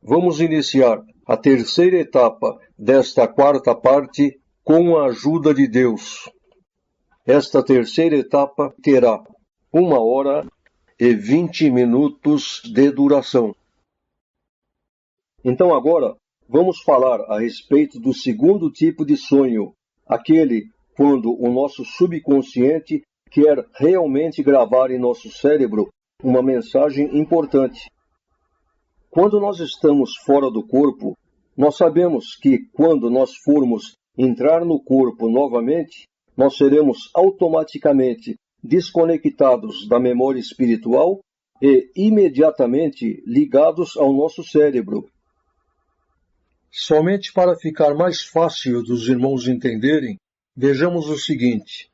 Vamos iniciar a terceira etapa desta quarta parte com a ajuda de Deus. Esta terceira etapa terá 1h20 de duração. Então agora vamos falar a respeito do segundo tipo de sonho, aquele quando o nosso subconsciente quer realmente gravar em nosso cérebro uma mensagem importante. Quando nós estamos fora do corpo, nós sabemos que quando nós formos entrar no corpo novamente, nós seremos automaticamente desconectados da memória espiritual e imediatamente ligados ao nosso cérebro. Somente para ficar mais fácil dos irmãos entenderem, vejamos o seguinte.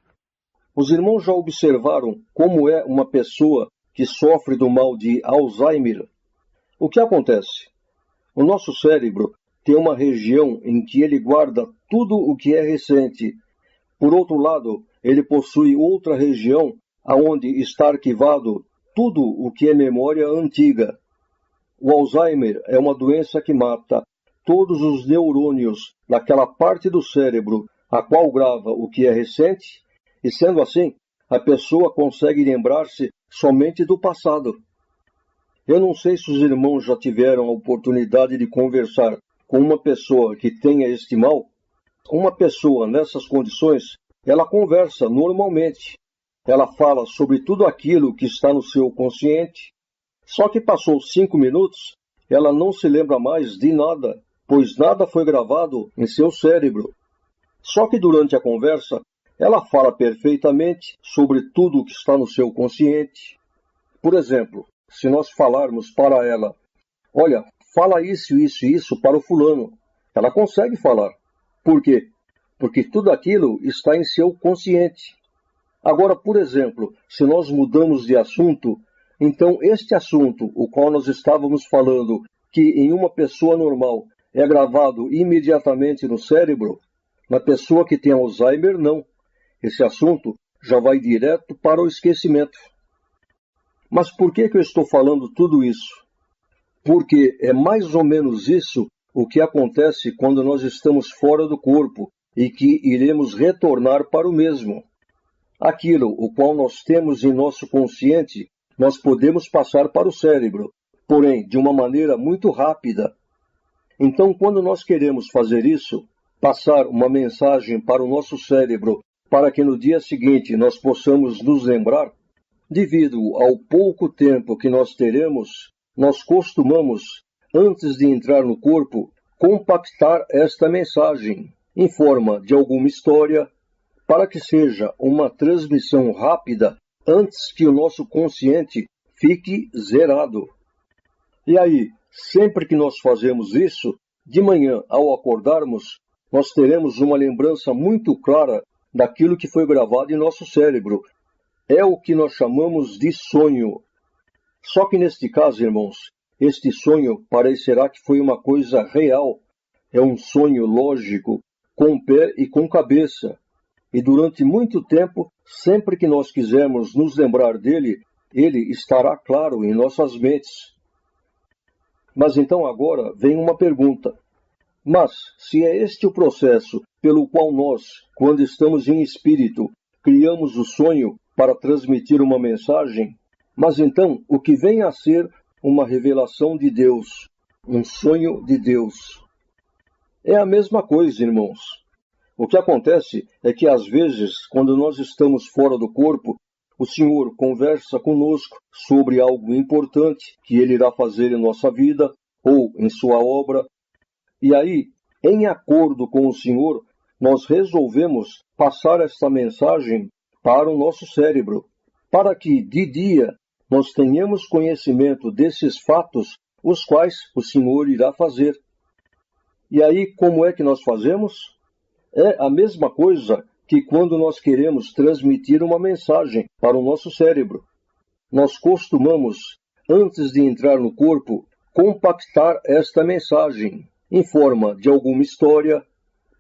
Os irmãos já observaram como é uma pessoa que sofre do mal de Alzheimer? O que acontece? O nosso cérebro tem uma região em que ele guarda tudo o que é recente. Por outro lado, ele possui outra região onde está arquivado tudo o que é memória antiga. O Alzheimer é uma doença que mata todos os neurônios daquela parte do cérebro a qual grava o que é recente, e sendo assim, a pessoa consegue lembrar-se somente do passado. Eu não sei se os irmãos já tiveram a oportunidade de conversar com uma pessoa que tenha este mal. Uma pessoa nessas condições, ela conversa normalmente. Ela fala sobre tudo aquilo que está no seu consciente. Só que passou 5 minutos, ela não se lembra mais de nada, pois nada foi gravado em seu cérebro. Só que durante a conversa, ela fala perfeitamente sobre tudo o que está no seu consciente. Por exemplo, se nós falarmos para ela, olha, fala isso, isso e isso para o fulano, ela consegue falar. Por quê? Porque tudo aquilo está em seu consciente. Agora, por exemplo, se nós mudamos de assunto, então este assunto, o qual nós estávamos falando, que em uma pessoa normal é gravado imediatamente no cérebro, na pessoa que tem Alzheimer, não. Esse assunto já vai direto para o esquecimento. Mas por que eu estou falando tudo isso? Porque é mais ou menos isso o que acontece quando nós estamos fora do corpo e que iremos retornar para o mesmo. Aquilo o qual nós temos em nosso consciente, nós podemos passar para o cérebro, porém de uma maneira muito rápida. Então, quando nós queremos fazer isso, passar uma mensagem para o nosso cérebro, para que no dia seguinte nós possamos nos lembrar, devido ao pouco tempo que nós teremos, nós costumamos, antes de entrar no corpo, compactar esta mensagem em forma de alguma história, para que seja uma transmissão rápida antes que o nosso consciente fique zerado. E aí, sempre que nós fazemos isso, de manhã, ao acordarmos, nós teremos uma lembrança muito clara daquilo que foi gravado em nosso cérebro. É o que nós chamamos de sonho. Só que neste caso, irmãos, este sonho parecerá que foi uma coisa real. É um sonho lógico, com pé e com cabeça. E durante muito tempo, sempre que nós quisermos nos lembrar dele, ele estará claro em nossas mentes. Mas então agora vem uma pergunta. Mas, se é este o processo pelo qual nós, quando estamos em espírito, criamos o sonho para transmitir uma mensagem, mas então o que vem a ser uma revelação de Deus, um sonho de Deus? É a mesma coisa, irmãos. O que acontece é que às vezes, quando nós estamos fora do corpo, o Senhor conversa conosco sobre algo importante que Ele irá fazer em nossa vida ou em sua obra. E aí, em acordo com o Senhor, nós resolvemos passar esta mensagem para o nosso cérebro, para que, de dia, nós tenhamos conhecimento desses fatos, os quais o Senhor irá fazer. E aí, como é que nós fazemos? É a mesma coisa que quando nós queremos transmitir uma mensagem para o nosso cérebro. Nós costumamos, antes de entrar no corpo, compactar esta mensagem em forma de alguma história,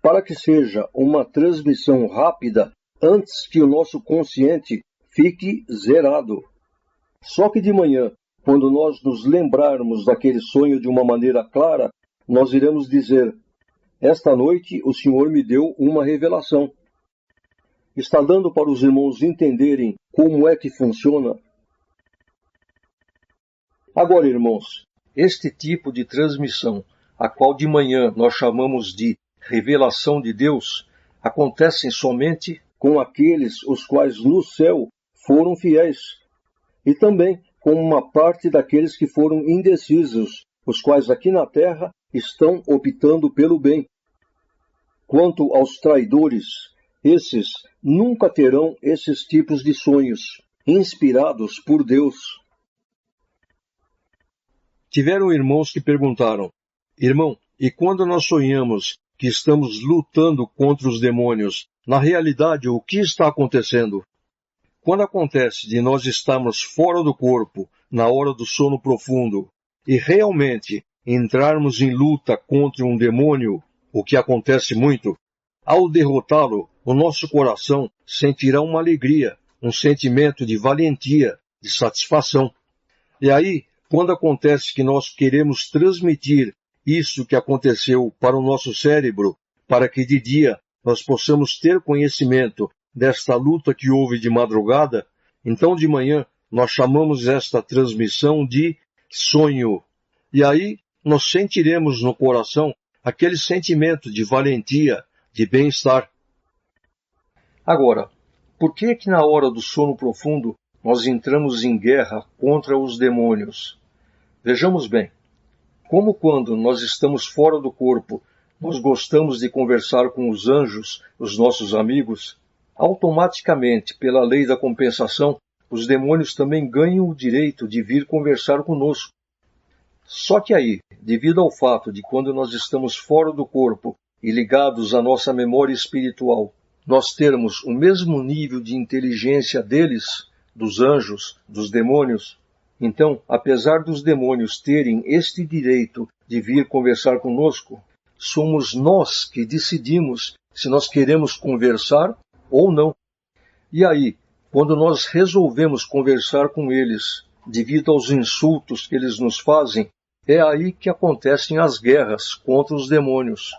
para que seja uma transmissão rápida antes que o nosso consciente fique zerado. Só que de manhã, quando nós nos lembrarmos daquele sonho de uma maneira clara, nós iremos dizer: esta noite o Senhor me deu uma revelação. Está dando para os irmãos entenderem como é que funciona? Agora, irmãos, este tipo de transmissão, a qual de manhã nós chamamos de revelação de Deus, acontecem somente com aqueles os quais no céu foram fiéis, e também com uma parte daqueles que foram indecisos, os quais aqui na terra estão optando pelo bem. Quanto aos traidores, esses nunca terão esses tipos de sonhos, inspirados por Deus. Tiveram irmãos que perguntaram: irmão, e quando nós sonhamos que estamos lutando contra os demônios, na realidade o que está acontecendo? Quando acontece de nós estarmos fora do corpo, na hora do sono profundo, e realmente entrarmos em luta contra um demônio, o que acontece muito, ao derrotá-lo, o nosso coração sentirá uma alegria, um sentimento de valentia, de satisfação. E aí, quando acontece que nós queremos transmitir isso que aconteceu para o nosso cérebro, para que de dia nós possamos ter conhecimento desta luta que houve de madrugada, então de manhã nós chamamos esta transmissão de sonho. E aí nós sentiremos no coração aquele sentimento de valentia, de bem-estar. Agora, por que que na hora do sono profundo nós entramos em guerra contra os demônios? Vejamos bem, como quando nós estamos fora do corpo, nós gostamos de conversar com os anjos, os nossos amigos, automaticamente, pela lei da compensação, os demônios também ganham o direito de vir conversar conosco. Só que aí, devido ao fato de quando nós estamos fora do corpo e ligados à nossa memória espiritual, nós termos o mesmo nível de inteligência deles, dos anjos, dos demônios, então, apesar dos demônios terem este direito de vir conversar conosco, somos nós que decidimos se nós queremos conversar ou não. E aí, quando nós resolvemos conversar com eles, devido aos insultos que eles nos fazem, é aí que acontecem as guerras contra os demônios.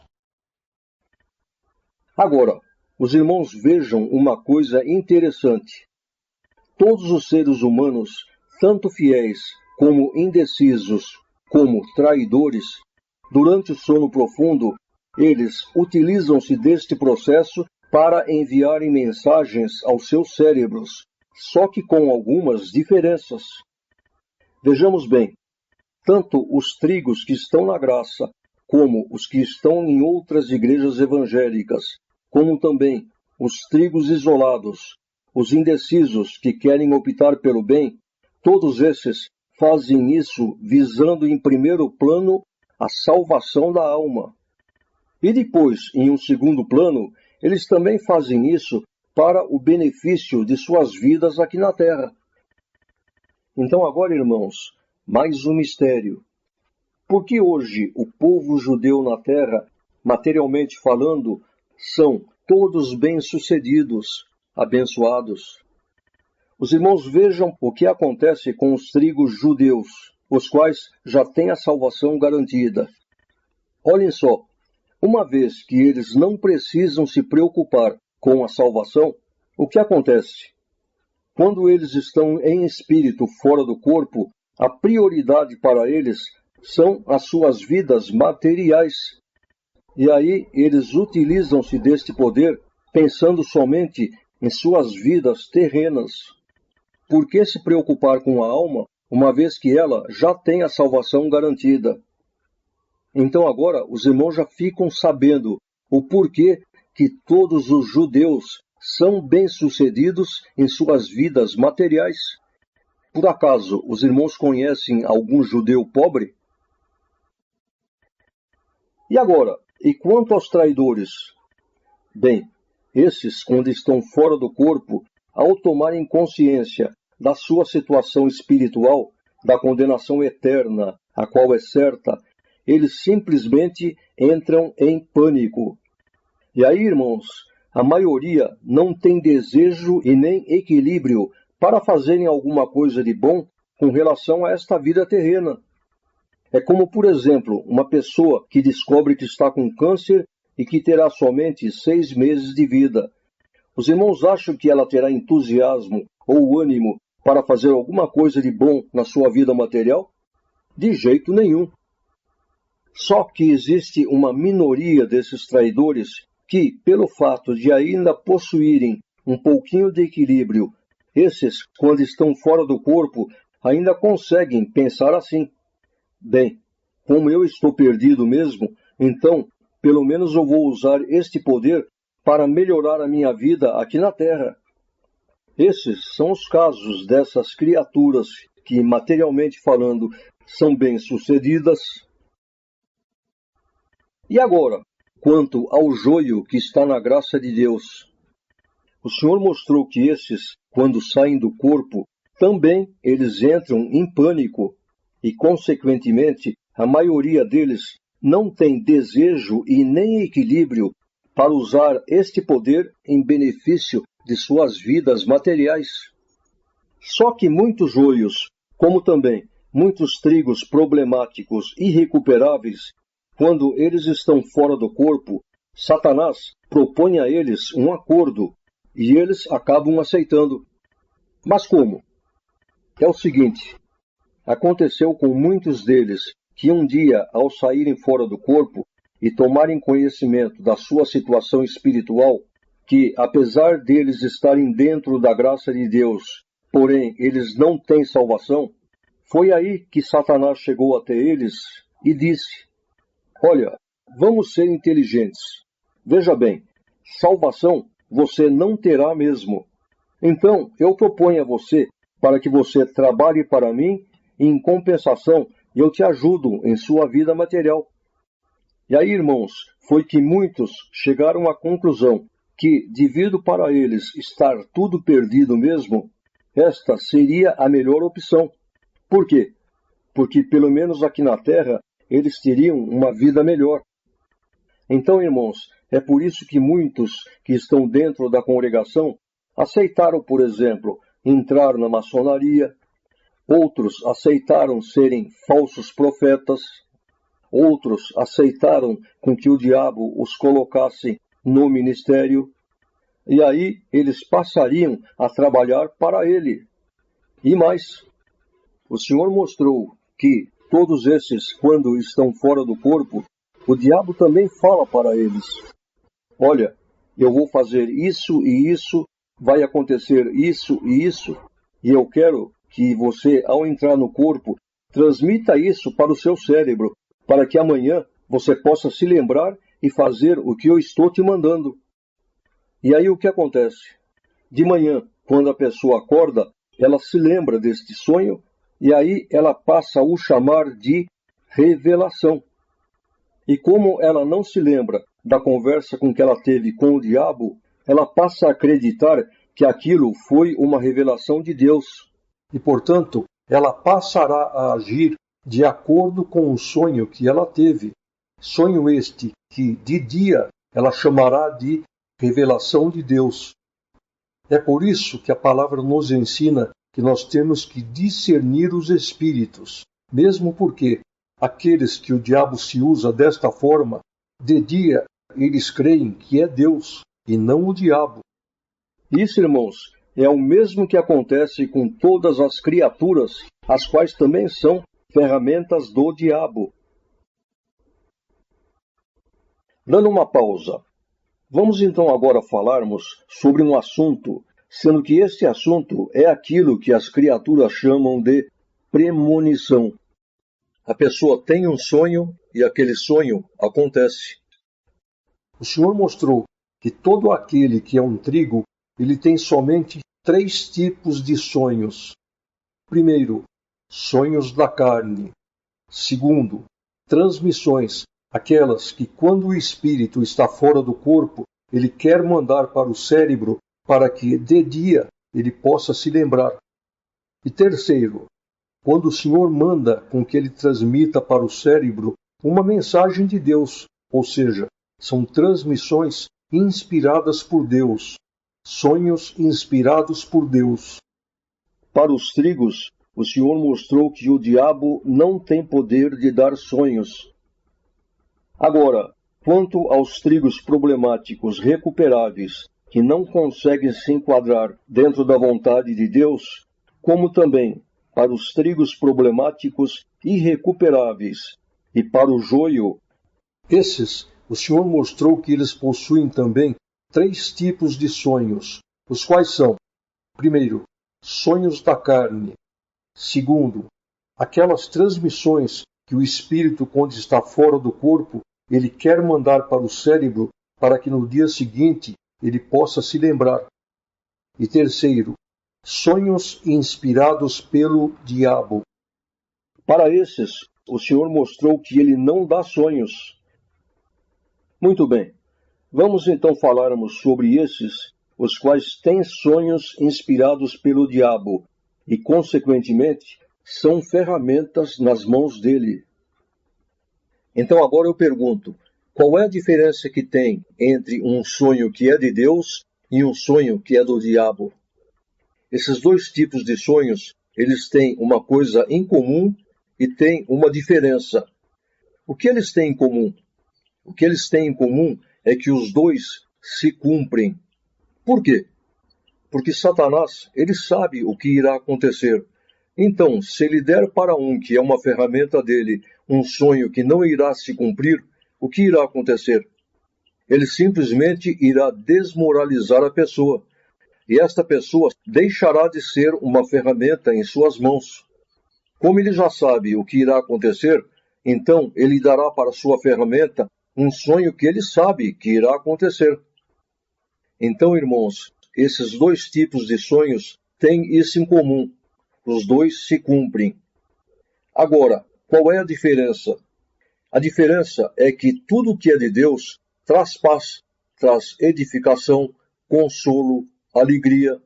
Agora, os irmãos vejam uma coisa interessante. Todos os seres humanos, tanto fiéis como indecisos, como traidores, durante o sono profundo, eles utilizam-se deste processo para enviarem mensagens aos seus cérebros, só que com algumas diferenças. Vejamos bem, tanto os trigos que estão na graça, como os que estão em outras igrejas evangélicas, como também os trigos isolados, os indecisos que querem optar pelo bem, todos esses fazem isso visando em primeiro plano a salvação da alma. E depois, em um segundo plano, eles também fazem isso para o benefício de suas vidas aqui na terra. Então agora, irmãos, mais um mistério. Por que hoje o povo judeu na terra, materialmente falando, são todos bem-sucedidos, abençoados? Os irmãos vejam o que acontece com os trigos judeus, os quais já têm a salvação garantida. Olhem só, uma vez que eles não precisam se preocupar com a salvação, o que acontece? Quando eles estão em espírito fora do corpo, a prioridade para eles são as suas vidas materiais. E aí eles utilizam-se deste poder pensando somente em suas vidas terrenas. Por que se preocupar com a alma, uma vez que ela já tem a salvação garantida? Então agora os irmãos já ficam sabendo o porquê que todos os judeus são bem-sucedidos em suas vidas materiais. Por acaso os irmãos conhecem algum judeu pobre? E agora, e quanto aos traidores? Bem, esses, quando estão fora do corpo, ao tomarem consciência da sua situação espiritual, da condenação eterna, a qual é certa, eles simplesmente entram em pânico. E aí, irmãos, a maioria não tem desejo e nem equilíbrio para fazerem alguma coisa de bom com relação a esta vida terrena. É como, por exemplo, uma pessoa que descobre que está com câncer e que terá somente 6 meses de vida. Os irmãos acham que ela terá entusiasmo ou ânimo para fazer alguma coisa de bom na sua vida material? De jeito nenhum. Só que existe uma minoria desses traidores que, pelo fato de ainda possuírem um pouquinho de equilíbrio, esses, quando estão fora do corpo, ainda conseguem pensar assim. Bem, como eu estou perdido mesmo, então, pelo menos eu vou usar este poder para melhorar a minha vida aqui na Terra. Esses são os casos dessas criaturas que, materialmente falando, são bem-sucedidas. E agora, quanto ao joio que está na graça de Deus, o Senhor mostrou que esses, quando saem do corpo, também eles entram em pânico e, consequentemente, a maioria deles não tem desejo e nem equilíbrio para usar este poder em benefício de suas vidas materiais. Só que muitos joios, como também muitos trigos problemáticos irrecuperáveis, quando eles estão fora do corpo, Satanás propõe a eles um acordo e eles acabam aceitando. Mas como? É o seguinte: aconteceu com muitos deles que um dia, ao saírem fora do corpo e tomarem conhecimento da sua situação espiritual, que apesar deles estarem dentro da graça de Deus, porém eles não têm salvação, foi aí que Satanás chegou até eles e disse: olha, vamos ser inteligentes. Veja bem, salvação você não terá mesmo. Então eu proponho a você para que você trabalhe para mim e, em compensação, eu te ajudo em sua vida material. E aí, irmãos, foi que muitos chegaram à conclusão que, devido para eles estar tudo perdido mesmo, esta seria a melhor opção. Por quê? Porque, pelo menos aqui na Terra, eles teriam uma vida melhor. Então, irmãos, é por isso que muitos que estão dentro da congregação aceitaram, por exemplo, entrar na maçonaria, outros aceitaram serem falsos profetas, outros aceitaram com que o diabo os colocasse no ministério, e aí eles passariam a trabalhar para ele. E mais, o Senhor mostrou que todos esses, quando estão fora do corpo, o diabo também fala para eles: olha, eu vou fazer isso e isso, vai acontecer isso e isso, e eu quero que você, ao entrar no corpo, transmita isso para o seu cérebro, para que amanhã você possa se lembrar e fazer o que eu estou te mandando. E aí o que acontece? De manhã, quando a pessoa acorda, ela se lembra deste sonho, e aí ela passa a o chamar de revelação. E como ela não se lembra da conversa com que ela teve com o diabo, ela passa a acreditar que aquilo foi uma revelação de Deus. E, portanto, ela passará a agir de acordo com o sonho que ela teve. Sonho este que, de dia, ela chamará de revelação de Deus. É por isso que a palavra nos ensina que nós temos que discernir os espíritos, mesmo porque aqueles que o diabo se usa desta forma, de dia eles creem que é Deus e não o diabo. Isso, irmãos, é o mesmo que acontece com todas as criaturas, as quais também são ferramentas do diabo. Dando uma pausa, vamos então agora falarmos sobre um assunto, sendo que este assunto é aquilo que as criaturas chamam de premonição. A pessoa tem um sonho e aquele sonho acontece. O Senhor mostrou que todo aquele que é um trigo, ele tem somente 3 tipos de sonhos. Primeiro, sonhos da carne. Segundo, transmissões, aquelas que quando o espírito está fora do corpo, ele quer mandar para o cérebro para que de dia ele possa se lembrar. E terceiro, quando o Senhor manda com que ele transmita para o cérebro uma mensagem de Deus, ou seja, são transmissões inspiradas por Deus, sonhos inspirados por Deus. Para os trigos, o Senhor mostrou que o diabo não tem poder de dar sonhos. Agora, quanto aos trigos problemáticos recuperáveis, que não conseguem se enquadrar dentro da vontade de Deus, como também para os trigos problemáticos irrecuperáveis e para o joio, esses, o Senhor mostrou que eles possuem também 3 tipos de sonhos, os quais são: primeiro, sonhos da carne; segundo, aquelas transmissões que o espírito, quando está fora do corpo, ele quer mandar para o cérebro para que no dia seguinte ele possa se lembrar; e terceiro, sonhos inspirados pelo diabo. Para esses, o Senhor mostrou que ele não dá sonhos. Muito bem, vamos então falarmos sobre esses, os quais têm sonhos inspirados pelo diabo e, consequentemente, são ferramentas nas mãos dele. Então agora eu pergunto, qual é a diferença que tem entre um sonho que é de Deus e um sonho que é do diabo? Esses 2 tipos de sonhos, eles têm uma coisa em comum e têm uma diferença. O que eles têm em comum? O que eles têm em comum é que os 2 se cumprem. Por quê? Porque Satanás, ele sabe o que irá acontecer. Então, se ele der para um, que é uma ferramenta dele, um sonho que não irá se cumprir, o que irá acontecer? Ele simplesmente irá desmoralizar a pessoa. E esta pessoa deixará de ser uma ferramenta em suas mãos. Como ele já sabe o que irá acontecer, então ele dará para sua ferramenta um sonho que ele sabe que irá acontecer. Então, irmãos, esses 2 tipos de sonhos têm isso em comum. Os 2 se cumprem. Agora, qual é a diferença? A diferença é que tudo que é de Deus traz paz, traz edificação, consolo, alegria.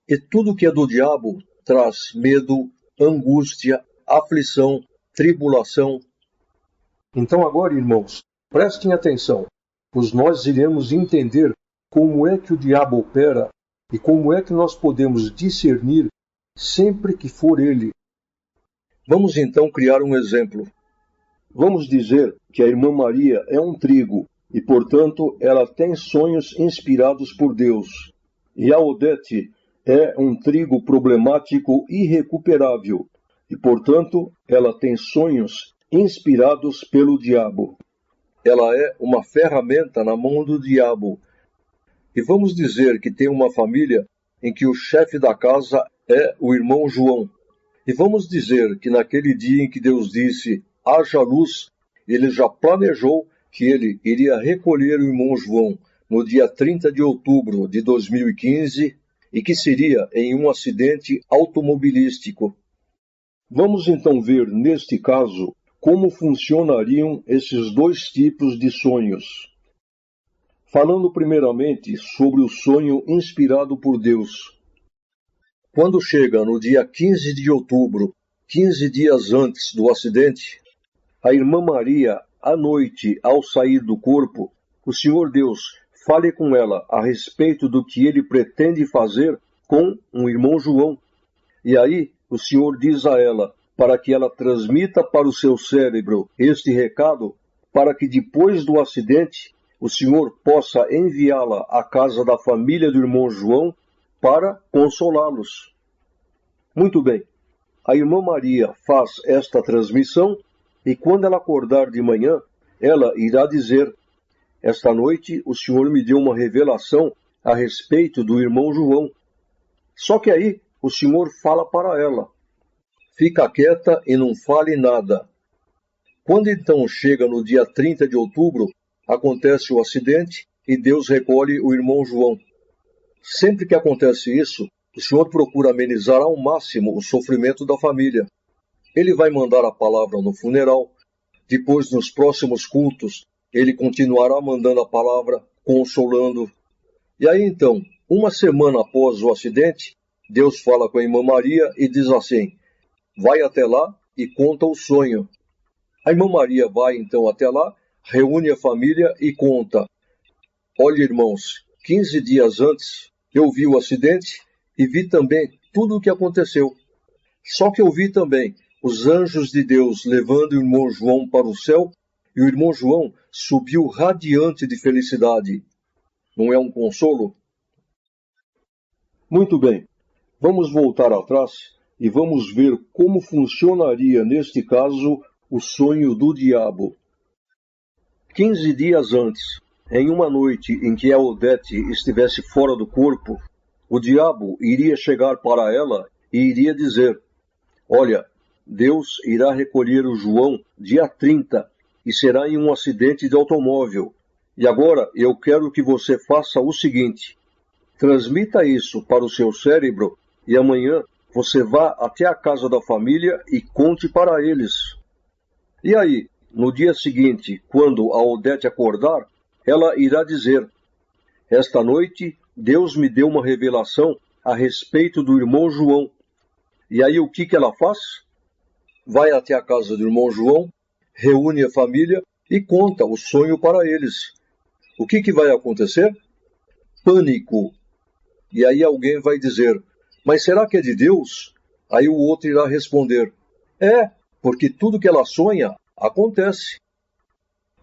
E tudo que é do diabo traz medo, angústia, aflição, tribulação. Então agora, irmãos, prestem atenção, pois nós iremos entender como é que o diabo opera e como é que nós podemos discernir sempre que for ele. Vamos então criar um exemplo. Vamos dizer que a irmã Maria é um trigo e, portanto, ela tem sonhos inspirados por Deus. E a Odete é um trigo problemático irrecuperável e, portanto, ela tem sonhos inspirados pelo diabo. Ela é uma ferramenta na mão do diabo. E vamos dizer que tem uma família em que o chefe da casa é o irmão João. E vamos dizer que naquele dia em que Deus disse, haja luz, ele já planejou que ele iria recolher o irmão João no dia 30 de outubro de 2015 e que seria em um acidente automobilístico. Vamos então ver, neste caso, como funcionariam esses 2 tipos de sonhos. Falando primeiramente sobre o sonho inspirado por Deus. Quando chega no dia 15 de outubro, 15 dias antes do acidente, a irmã Maria, à noite, ao sair do corpo, o Senhor Deus fale com ela a respeito do que ele pretende fazer com o irmão João. E aí o Senhor diz a ela, para que ela transmita para o seu cérebro este recado, para que depois do acidente o Senhor possa enviá-la à casa da família do irmão João para consolá-los. Muito bem, a irmã Maria faz esta transmissão e quando ela acordar de manhã, ela irá dizer, esta noite o Senhor me deu uma revelação a respeito do irmão João. Só que aí o Senhor fala para ela, fica quieta e não fale nada. Quando então chega no dia 30 de outubro, acontece o acidente e Deus recolhe o irmão João. Sempre que acontece isso, o Senhor procura amenizar ao máximo o sofrimento da família. Ele vai mandar a palavra no funeral, depois nos próximos cultos, ele continuará mandando a palavra, consolando. E aí então, uma semana após o acidente, Deus fala com a irmã Maria e diz assim, vai até lá e conta o sonho. A irmã Maria vai então até lá, reúne a família e conta. Olha, irmãos, 15 dias antes eu vi o acidente e vi também tudo o que aconteceu. Só que eu vi também os anjos de Deus levando o irmão João para o céu, e o irmão João subiu radiante de felicidade. Não é um consolo? Muito bem, vamos voltar atrás e vamos ver como funcionaria neste caso o sonho do diabo. 15 dias antes, em uma noite em que a Odete estivesse fora do corpo, o diabo iria chegar para ela e iria dizer: olha, Deus irá recolher o João dia 30 e será em um acidente de automóvel. E agora eu quero que você faça o seguinte: transmita isso para o seu cérebro e amanhã você vá até a casa da família e conte para eles. E aí, no dia seguinte, quando a Odete acordar, ela irá dizer: esta noite Deus me deu uma revelação a respeito do irmão João. E aí o que ela faz? Vai até a casa do irmão João, reúne a família e conta o sonho para eles. O que vai acontecer? Pânico. E aí alguém vai dizer: mas será que é de Deus? Aí o outro irá responder: é, porque tudo que ela sonha acontece.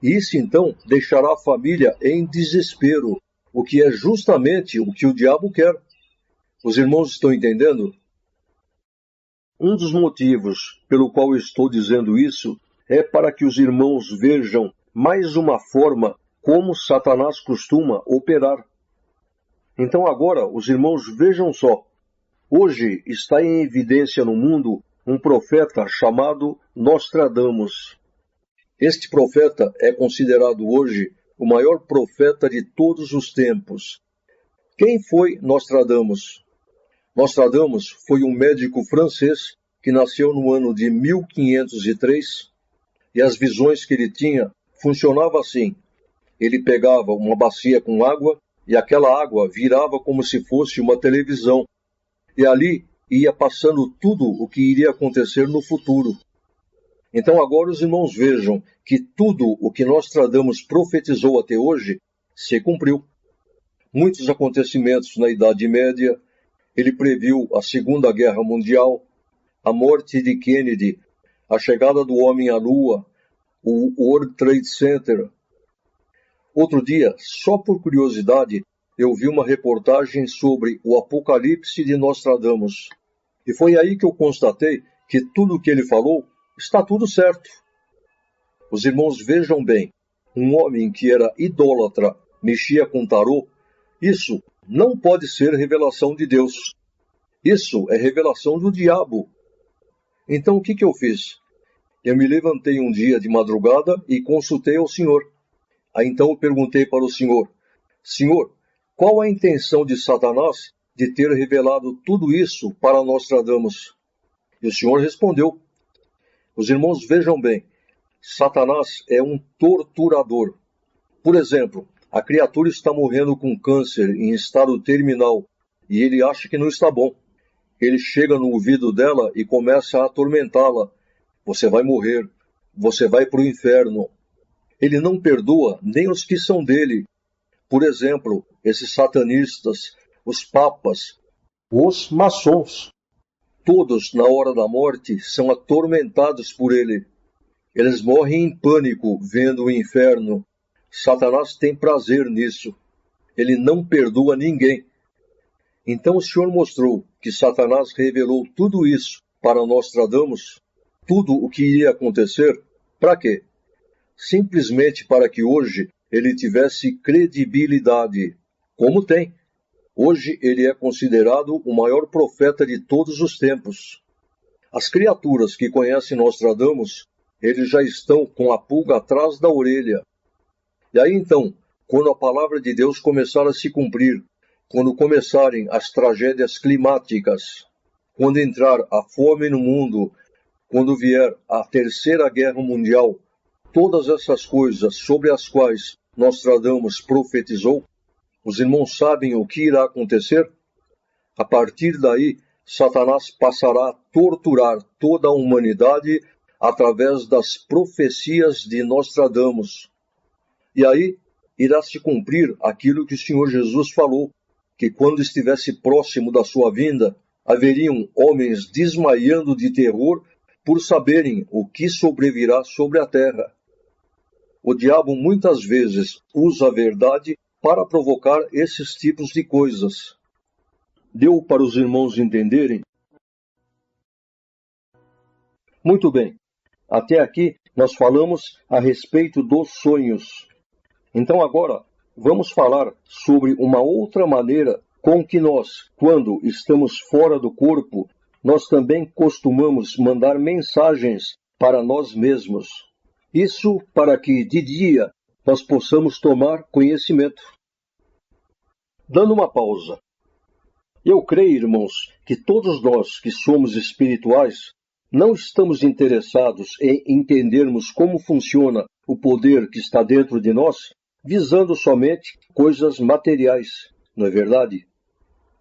Isso então deixará a família em desespero, o que é justamente o que o diabo quer. Os irmãos estão entendendo? Um dos motivos pelo qual estou dizendo isso é para que os irmãos vejam mais uma forma como Satanás costuma operar. Então agora, os irmãos vejam só. Hoje está em evidência no mundo um profeta chamado Nostradamus. Este profeta é considerado hoje o maior profeta de todos os tempos. Quem foi Nostradamus? Nostradamus foi um médico francês que nasceu no ano de 1503 e as visões que ele tinha funcionavam assim. Ele pegava uma bacia com água e aquela água virava como se fosse uma televisão. E ali ia passando tudo o que iria acontecer no futuro. Então agora os irmãos vejam que tudo o que Nostradamus profetizou até hoje se cumpriu. Muitos acontecimentos na Idade Média, ele previu a Segunda Guerra Mundial, a morte de Kennedy, a chegada do homem à Lua, o World Trade Center. Outro dia, só por curiosidade, eu vi uma reportagem sobre o Apocalipse de Nostradamus. E foi aí que eu constatei que tudo o que ele falou está tudo certo. Os irmãos vejam bem, um homem que era idólatra, mexia com tarô, isso não pode ser revelação de Deus. Isso é revelação do diabo. Então o que eu fiz? Eu me levantei um dia de madrugada e consultei ao Senhor. Aí então eu perguntei para o Senhor: Senhor, qual a intenção de Satanás de ter revelado tudo isso para Nostradamus? E o Senhor respondeu: os irmãos vejam bem, Satanás é um torturador. Por exemplo, a criatura está morrendo com câncer em estado terminal e ele acha que não está bom. Ele chega no ouvido dela e começa a atormentá-la. Você vai morrer, você vai para o inferno. Ele não perdoa nem os que são dele. Por exemplo, esses satanistas, os papas, os maçons. Todos, na hora da morte, são atormentados por ele. Eles morrem em pânico, vendo o inferno. Satanás tem prazer nisso. Ele não perdoa ninguém. Então o Senhor mostrou que Satanás revelou tudo isso para Nostradamus, tudo o que iria acontecer. Para quê? Simplesmente para que hoje ele tivesse credibilidade, como tem. Hoje ele é considerado o maior profeta de todos os tempos. As criaturas que conhecem Nostradamus, eles já estão com a pulga atrás da orelha. E aí então, quando a palavra de Deus começar a se cumprir, quando começarem as tragédias climáticas, quando entrar a fome no mundo, quando vier a Terceira Guerra Mundial, todas essas coisas sobre as quais Nostradamus profetizou, os irmãos sabem o que irá acontecer? A partir daí, Satanás passará a torturar toda a humanidade através das profecias de Nostradamus. E aí irá se cumprir aquilo que o Senhor Jesus falou, que quando estivesse próximo da sua vinda, haveriam homens desmaiando de terror por saberem o que sobrevirá sobre a terra. O diabo muitas vezes usa a verdade para provocar esses tipos de coisas. Deu para os irmãos entenderem? Muito bem. Até aqui nós falamos a respeito dos sonhos. Então agora vamos falar sobre uma outra maneira com que nós, quando estamos fora do corpo, nós também costumamos mandar mensagens para nós mesmos. Isso para que de dia nós possamos tomar conhecimento. Dando uma pausa. Eu creio, irmãos, que todos nós que somos espirituais não estamos interessados em entendermos como funciona o poder que está dentro de nós, visando somente coisas materiais, não é verdade?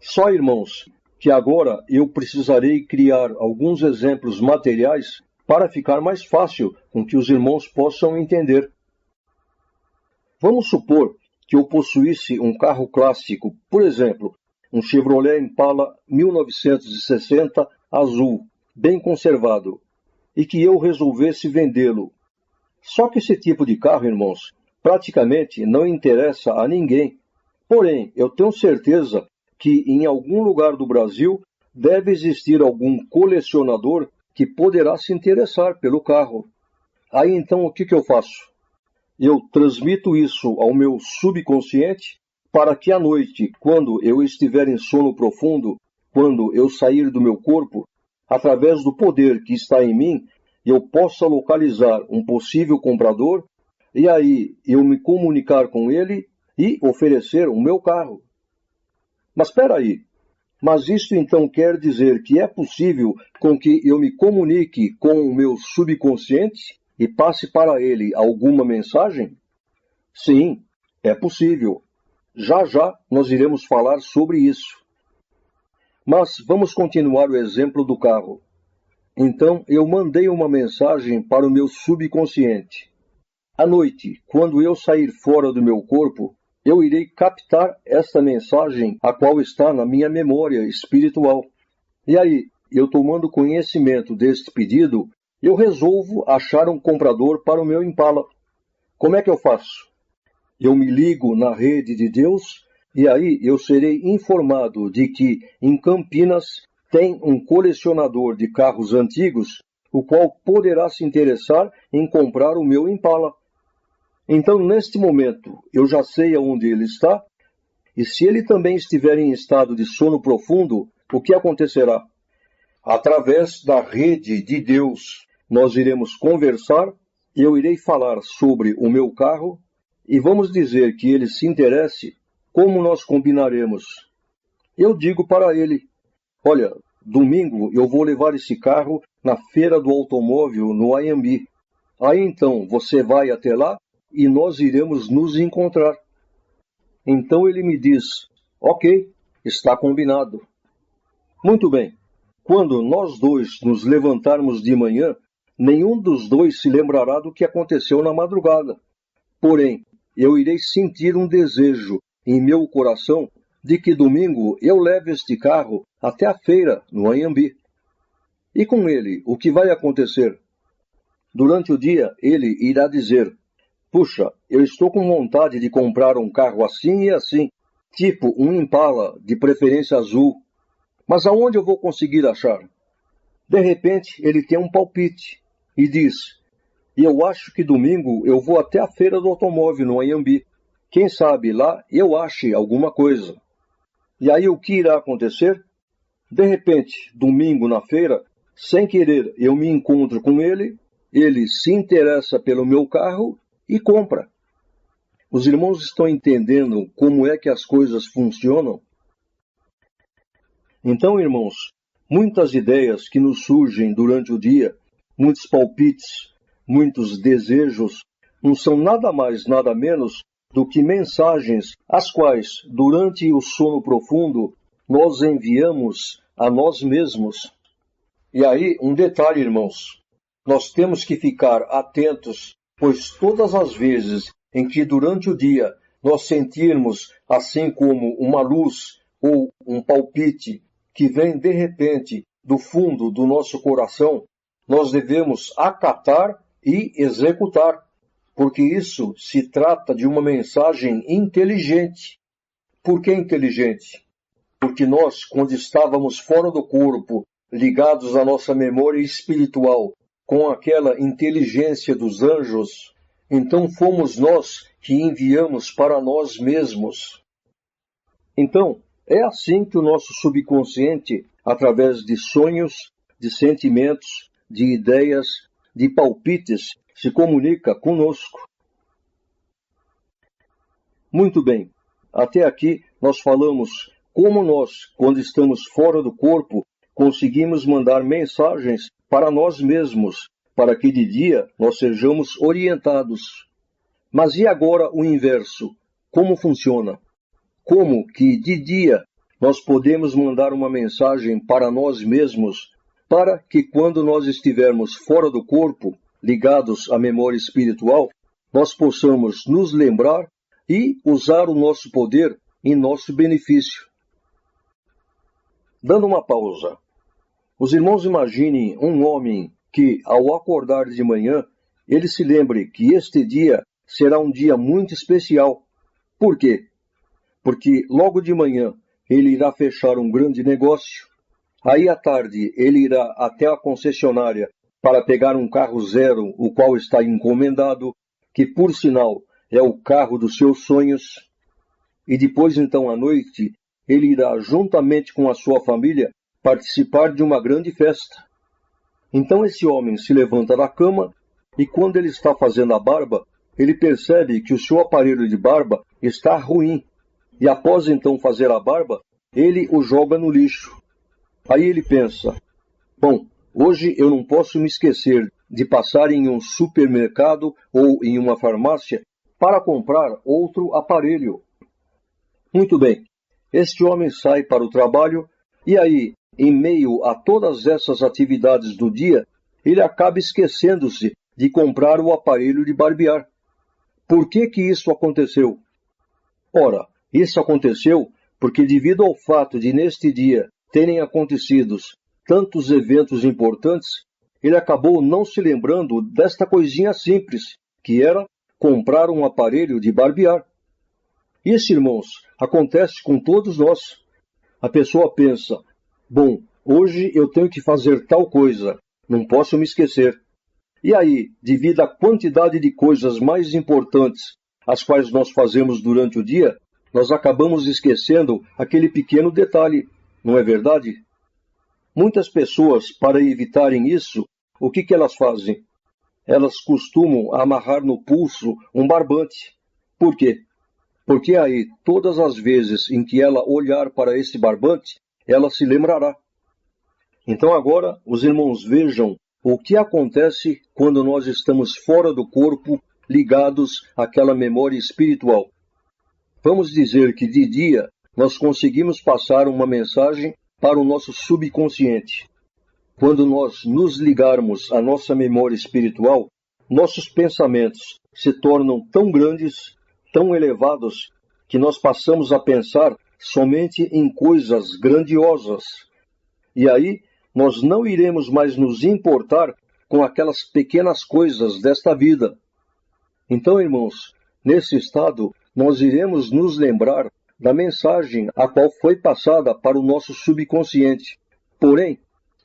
Só, irmãos, que agora eu precisarei criar alguns exemplos materiais para ficar mais fácil com que os irmãos possam entender. Vamos supor que eu possuísse um carro clássico, por exemplo, um Chevrolet Impala 1960 azul, bem conservado, e que eu resolvesse vendê-lo. Só que esse tipo de carro, irmãos, praticamente não interessa a ninguém. Porém, eu tenho certeza que em algum lugar do Brasil deve existir algum colecionador que poderá se interessar pelo carro. Aí então o que eu faço? Eu transmito isso ao meu subconsciente para que à noite, quando eu estiver em sono profundo, quando eu sair do meu corpo, através do poder que está em mim, eu possa localizar um possível comprador e aí eu me comunicar com ele e oferecer o meu carro. Mas espera aí, mas isso então quer dizer que é possível com que eu me comunique com o meu subconsciente e passe para ele alguma mensagem? Sim, é possível. Já já nós iremos falar sobre isso. Mas vamos continuar o exemplo do carro. Então eu mandei uma mensagem para o meu subconsciente. À noite, quando eu sair fora do meu corpo, eu irei captar esta mensagem, a qual está na minha memória espiritual. E aí, eu tomando conhecimento deste pedido, eu resolvo achar um comprador para o meu Impala. Como é que eu faço? Eu me ligo na rede de Deus e aí eu serei informado de que em Campinas tem um colecionador de carros antigos, o qual poderá se interessar em comprar o meu Impala. Então, neste momento, eu já sei aonde ele está, e se ele também estiver em estado de sono profundo, o que acontecerá? Através da rede de Deus, nós iremos conversar, eu irei falar sobre o meu carro, e vamos dizer que ele se interesse, como nós combinaremos? Eu digo para ele, olha, domingo eu vou levar esse carro na feira do automóvel no Anhembi. Aí então, você vai até lá, e nós iremos nos encontrar. Então ele me diz, ok, está combinado. Muito bem, quando nós dois nos levantarmos de manhã, nenhum dos dois se lembrará do que aconteceu na madrugada. Porém, eu irei sentir um desejo em meu coração de que domingo eu leve este carro até a feira no Anhembi. E com ele, o que vai acontecer? Durante o dia, ele irá dizer, puxa, eu estou com vontade de comprar um carro assim e assim, tipo um Impala, de preferência azul. Mas aonde eu vou conseguir achar? De repente, ele tem um palpite e diz, eu acho que domingo eu vou até a feira do automóvel no Anhembi. Quem sabe lá eu ache alguma coisa. E aí o que irá acontecer? De repente, domingo na feira, sem querer eu me encontro com ele se interessa pelo meu carro e compra. Os irmãos estão entendendo como é que as coisas funcionam? Então, irmãos, muitas ideias que nos surgem durante o dia, muitos palpites, muitos desejos, não são nada mais, nada menos do que mensagens as quais, durante o sono profundo, nós enviamos a nós mesmos. E aí, um detalhe, irmãos, nós temos que ficar atentos, pois todas as vezes em que durante o dia nós sentirmos assim como uma luz ou um palpite que vem de repente do fundo do nosso coração, nós devemos acatar e executar, porque isso se trata de uma mensagem inteligente. Por que inteligente? Porque nós, quando estávamos fora do corpo, ligados à nossa memória espiritual, com aquela inteligência dos anjos, então fomos nós que enviamos para nós mesmos. Então, é assim que o nosso subconsciente, através de sonhos, de sentimentos, de ideias, de palpites, se comunica conosco. Muito bem, até aqui nós falamos como nós, quando estamos fora do corpo, conseguimos mandar mensagens para nós mesmos, para que de dia nós sejamos orientados. Mas e agora o inverso? Como funciona? Como que de dia nós podemos mandar uma mensagem para nós mesmos, para que quando nós estivermos fora do corpo, ligados à memória espiritual, nós possamos nos lembrar e usar o nosso poder em nosso benefício? Dando uma pausa, os irmãos imaginem um homem que, ao acordar de manhã, ele se lembre que este dia será um dia muito especial. Por quê? Porque logo de manhã ele irá fechar um grande negócio. Aí à tarde ele irá até a concessionária para pegar um carro zero, o qual está encomendado, que por sinal é o carro dos seus sonhos. E depois então à noite ele irá juntamente com a sua família participar de uma grande festa. Então esse homem se levanta da cama e quando ele está fazendo a barba, ele percebe que o seu aparelho de barba está ruim. E após então fazer a barba, ele o joga no lixo. Aí ele pensa, bom, hoje eu não posso me esquecer de passar em um supermercado ou em uma farmácia para comprar outro aparelho. Muito bem, este homem sai para o trabalho e aí, em meio a todas essas atividades do dia, ele acaba esquecendo-se de comprar o aparelho de barbear. Por que que isso aconteceu? Ora, isso aconteceu porque devido ao fato de neste dia terem acontecido tantos eventos importantes, ele acabou não se lembrando desta coisinha simples, que era comprar um aparelho de barbear. Isso, irmãos, acontece com todos nós. A pessoa pensa, bom, hoje eu tenho que fazer tal coisa, não posso me esquecer. E aí, devido à quantidade de coisas mais importantes, as quais nós fazemos durante o dia, nós acabamos esquecendo aquele pequeno detalhe, não é verdade? Muitas pessoas, para evitarem isso, o que elas fazem? Elas costumam amarrar no pulso um barbante. Por quê? Porque aí, todas as vezes em que ela olhar para esse barbante, ela se lembrará. Então agora, os irmãos vejam o que acontece quando nós estamos fora do corpo, ligados àquela memória espiritual. Vamos dizer que de dia nós conseguimos passar uma mensagem para o nosso subconsciente. Quando nós nos ligarmos à nossa memória espiritual, nossos pensamentos se tornam tão grandes, tão elevados, que nós passamos a pensar somente em coisas grandiosas. E aí, nós não iremos mais nos importar com aquelas pequenas coisas desta vida. Então, irmãos, nesse estado, nós iremos nos lembrar da mensagem a qual foi passada para o nosso subconsciente. Porém,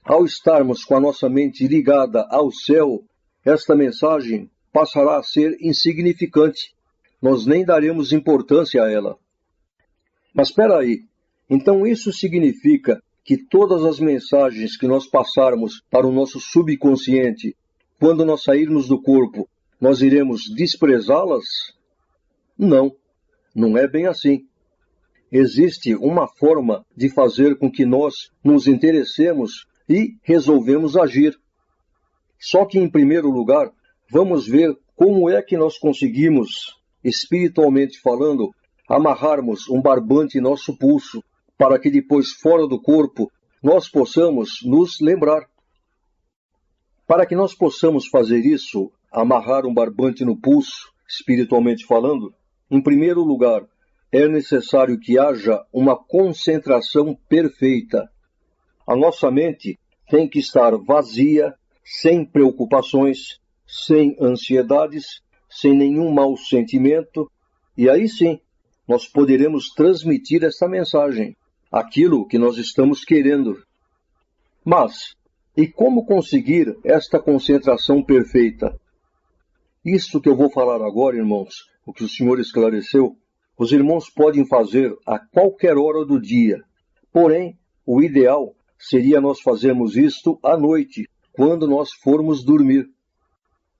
ao estarmos com a nossa mente ligada ao céu, esta mensagem passará a ser insignificante. Nós nem daremos importância a ela. Mas espera aí, então isso significa que todas as mensagens que nós passarmos para o nosso subconsciente, quando nós sairmos do corpo, nós iremos desprezá-las? Não, não é bem assim. Existe uma forma de fazer com que nós nos interessemos e resolvemos agir. Só que, em primeiro lugar, vamos ver como é que nós conseguimos, espiritualmente falando, amarrarmos um barbante em nosso pulso, para que depois, fora do corpo, nós possamos nos lembrar. Para que nós possamos fazer isso, amarrar um barbante no pulso, espiritualmente falando, em primeiro lugar, é necessário que haja uma concentração perfeita. A nossa mente tem que estar vazia, sem preocupações, sem ansiedades, sem nenhum mau sentimento, e aí sim, nós poderemos transmitir essa mensagem, aquilo que nós estamos querendo. Mas, e como conseguir esta concentração perfeita? Isso que eu vou falar agora, irmãos, o que o Senhor esclareceu, os irmãos podem fazer a qualquer hora do dia. Porém, o ideal seria nós fazermos isto à noite, quando nós formos dormir.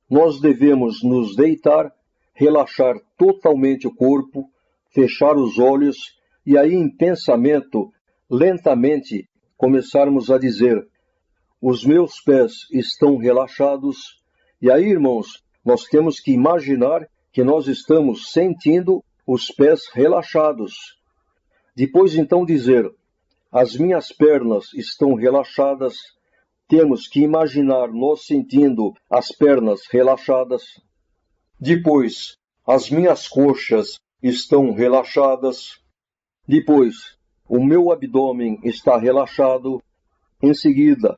Nós devemos nos deitar, relaxar totalmente o corpo, fechar os olhos e aí em pensamento, lentamente, começarmos a dizer: os meus pés estão relaxados. E aí, irmãos, nós temos que imaginar que nós estamos sentindo os pés relaxados. Depois, então, dizer: as minhas pernas estão relaxadas. Temos que imaginar nós sentindo as pernas relaxadas. Depois, as minhas coxas estão relaxadas. Depois, o meu abdômen está relaxado. Em seguida,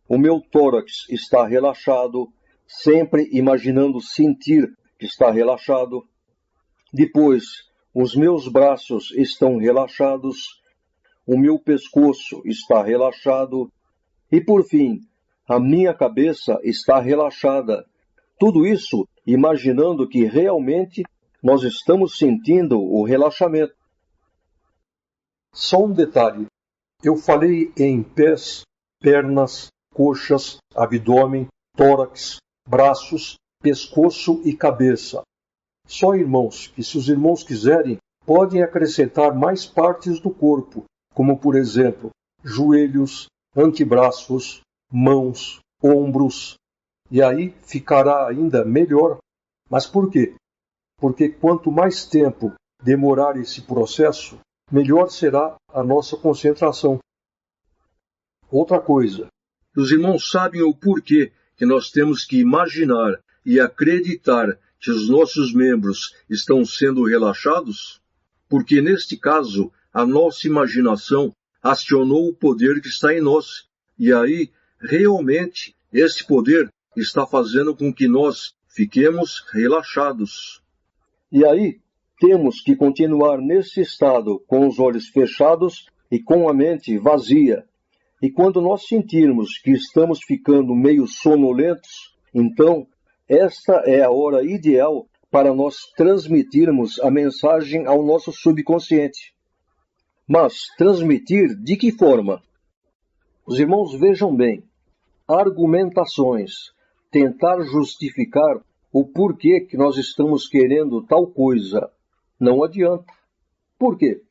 o meu tórax está relaxado, sempre imaginando sentir que está relaxado. Depois, os meus braços estão relaxados, o meu pescoço está relaxado e, por fim, a minha cabeça está relaxada. Tudo isso imaginando que realmente nós estamos sentindo o relaxamento. Só um detalhe. Eu falei em pés, pernas, coxas, abdômen, tórax, braços, pescoço e cabeça. Só, irmãos, que se os irmãos quiserem, podem acrescentar mais partes do corpo, como por exemplo, joelhos, antebraços, mãos, ombros, e aí ficará ainda melhor. Mas por quê? Porque quanto mais tempo demorar esse processo, melhor será a nossa concentração. Outra coisa, os irmãos sabem o porquê que nós temos que imaginar e acreditar que os nossos membros estão sendo relaxados? Porque neste caso, a nossa imaginação acionou o poder que está em nós, e aí, realmente, esse poder está fazendo com que nós fiquemos relaxados. E aí, temos que continuar nesse estado com os olhos fechados e com a mente vazia. E quando nós sentirmos que estamos ficando meio sonolentos, então, esta é a hora ideal para nós transmitirmos a mensagem ao nosso subconsciente. Mas transmitir de que forma? Os irmãos vejam bem. Argumentações. Tentar justificar o porquê que nós estamos querendo tal coisa. Não adianta. Por quê?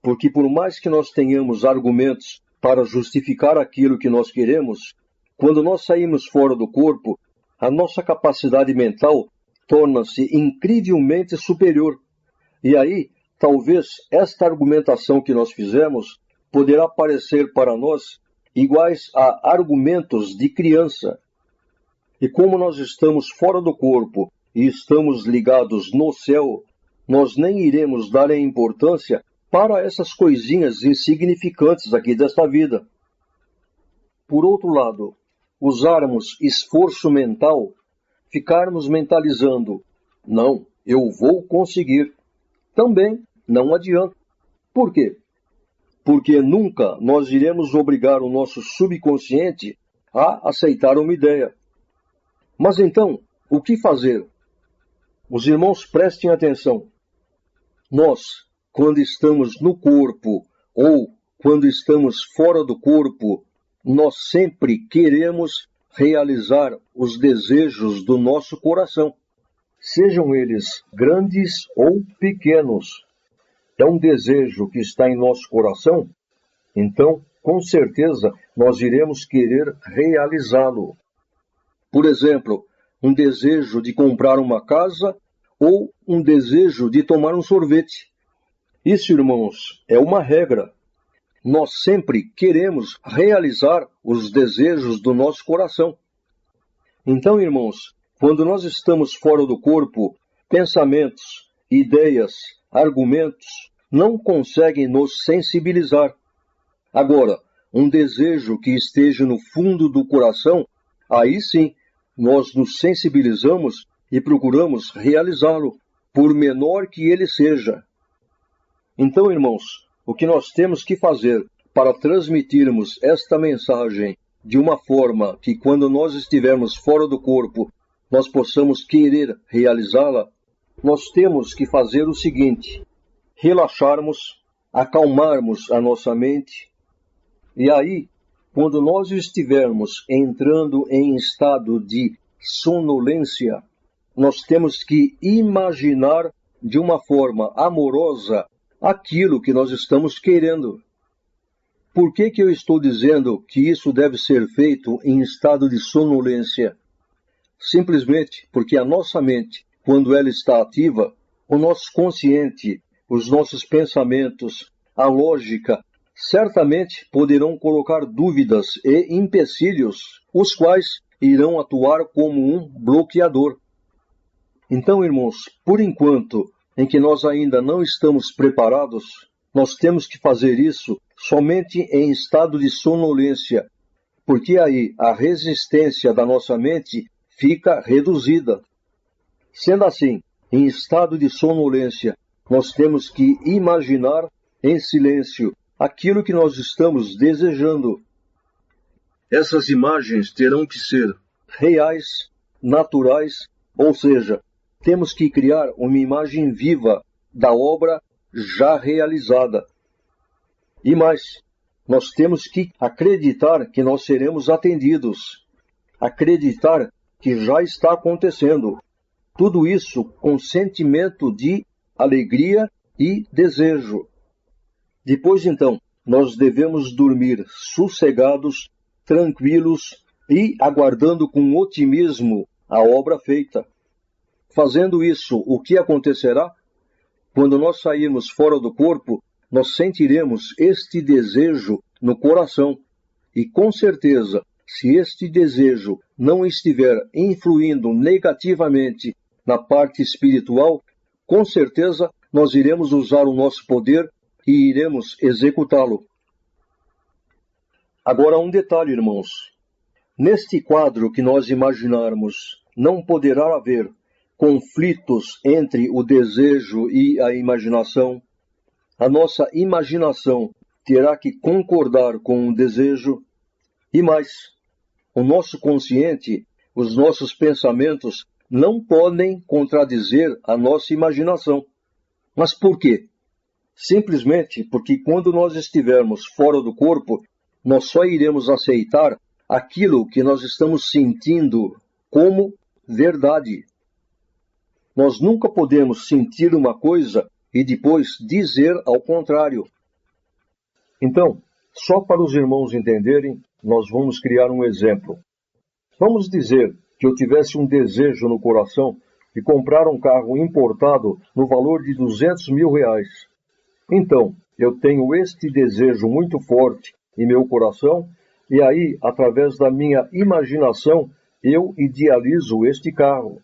Porque por mais que nós tenhamos argumentos para justificar aquilo que nós queremos, quando nós saímos fora do corpo, a nossa capacidade mental torna-se incrivelmente superior. E aí, talvez esta argumentação que nós fizemos poderá parecer para nós iguais a argumentos de criança. E como nós estamos fora do corpo e estamos ligados no céu, nós nem iremos dar a importância para essas coisinhas insignificantes aqui desta vida. Por outro lado, usarmos esforço mental, ficarmos mentalizando, não, eu vou conseguir, também não adianta. Por quê? Porque nunca nós iremos obrigar o nosso subconsciente a aceitar uma ideia. Mas então, o que fazer? Os irmãos prestem atenção. Nós, quando estamos no corpo ou quando estamos fora do corpo, nós sempre queremos realizar os desejos do nosso coração, sejam eles grandes ou pequenos. É um desejo que está em nosso coração, então, com certeza, nós iremos querer realizá-lo. Por exemplo, um desejo de comprar uma casa ou um desejo de tomar um sorvete. Isso, irmãos, é uma regra. Nós sempre queremos realizar os desejos do nosso coração. Então, irmãos, quando nós estamos fora do corpo, pensamentos, ideias, argumentos não conseguem nos sensibilizar. Agora, um desejo que esteja no fundo do coração, aí sim nós nos sensibilizamos e procuramos realizá-lo, por menor que ele seja. Então, irmãos, o que nós temos que fazer para transmitirmos esta mensagem de uma forma que, quando nós estivermos fora do corpo, nós possamos querer realizá-la, nós temos que fazer o seguinte: relaxarmos, acalmarmos a nossa mente, e aí, quando nós estivermos entrando em estado de sonolência, nós temos que imaginar de uma forma amorosa aquilo que nós estamos querendo. Por que eu estou dizendo que isso deve ser feito em estado de sonolência? Simplesmente porque a nossa mente, quando ela está ativa, o nosso consciente, os nossos pensamentos, a lógica, certamente poderão colocar dúvidas e empecilhos, os quais irão atuar como um bloqueador. Então, irmãos, por enquanto em que nós ainda não estamos preparados, nós temos que fazer isso somente em estado de sonolência, porque aí a resistência da nossa mente fica reduzida. Sendo assim, em estado de sonolência, nós temos que imaginar em silêncio aquilo que nós estamos desejando. Essas imagens terão que ser reais, naturais, ou seja, temos que criar uma imagem viva da obra já realizada. E mais, nós temos que acreditar que nós seremos atendidos, acreditar que já está acontecendo. Tudo isso com sentimento de alegria e desejo. Depois, então, nós devemos dormir sossegados, tranquilos e aguardando com otimismo a obra feita. Fazendo isso, o que acontecerá? Quando nós sairmos fora do corpo, nós sentiremos este desejo no coração. E com certeza, se este desejo não estiver influindo negativamente na parte espiritual, com certeza nós iremos usar o nosso poder e iremos executá-lo. Agora um detalhe, irmãos. Neste quadro que nós imaginarmos, não poderá haver conflitos entre o desejo e a imaginação. A nossa imaginação terá que concordar com o desejo. E mais, o nosso consciente, os nossos pensamentos não podem contradizer a nossa imaginação. Mas por quê? Simplesmente porque quando nós estivermos fora do corpo, nós só iremos aceitar aquilo que nós estamos sentindo como verdade. Nós nunca podemos sentir uma coisa e depois dizer ao contrário. Então, só para os irmãos entenderem, nós vamos criar um exemplo. Vamos dizer que eu tivesse um desejo no coração de comprar um carro importado no valor de R$200.000. Então, eu tenho este desejo muito forte em meu coração e aí, através da minha imaginação, eu idealizo este carro.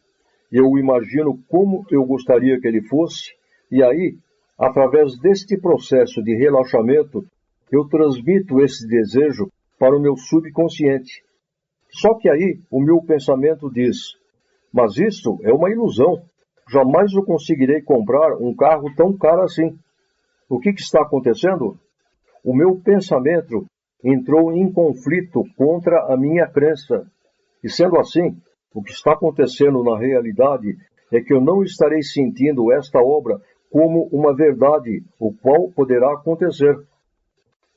Eu imagino como eu gostaria que ele fosse, e aí, através deste processo de relaxamento, eu transmito esse desejo para o meu subconsciente. Só que aí o meu pensamento diz: mas isso é uma ilusão, jamais eu conseguirei comprar um carro tão caro assim. O que está acontecendo? O meu pensamento entrou em conflito contra a minha crença. E sendo assim, o que está acontecendo na realidade é que eu não estarei sentindo esta obra como uma verdade, o qual poderá acontecer.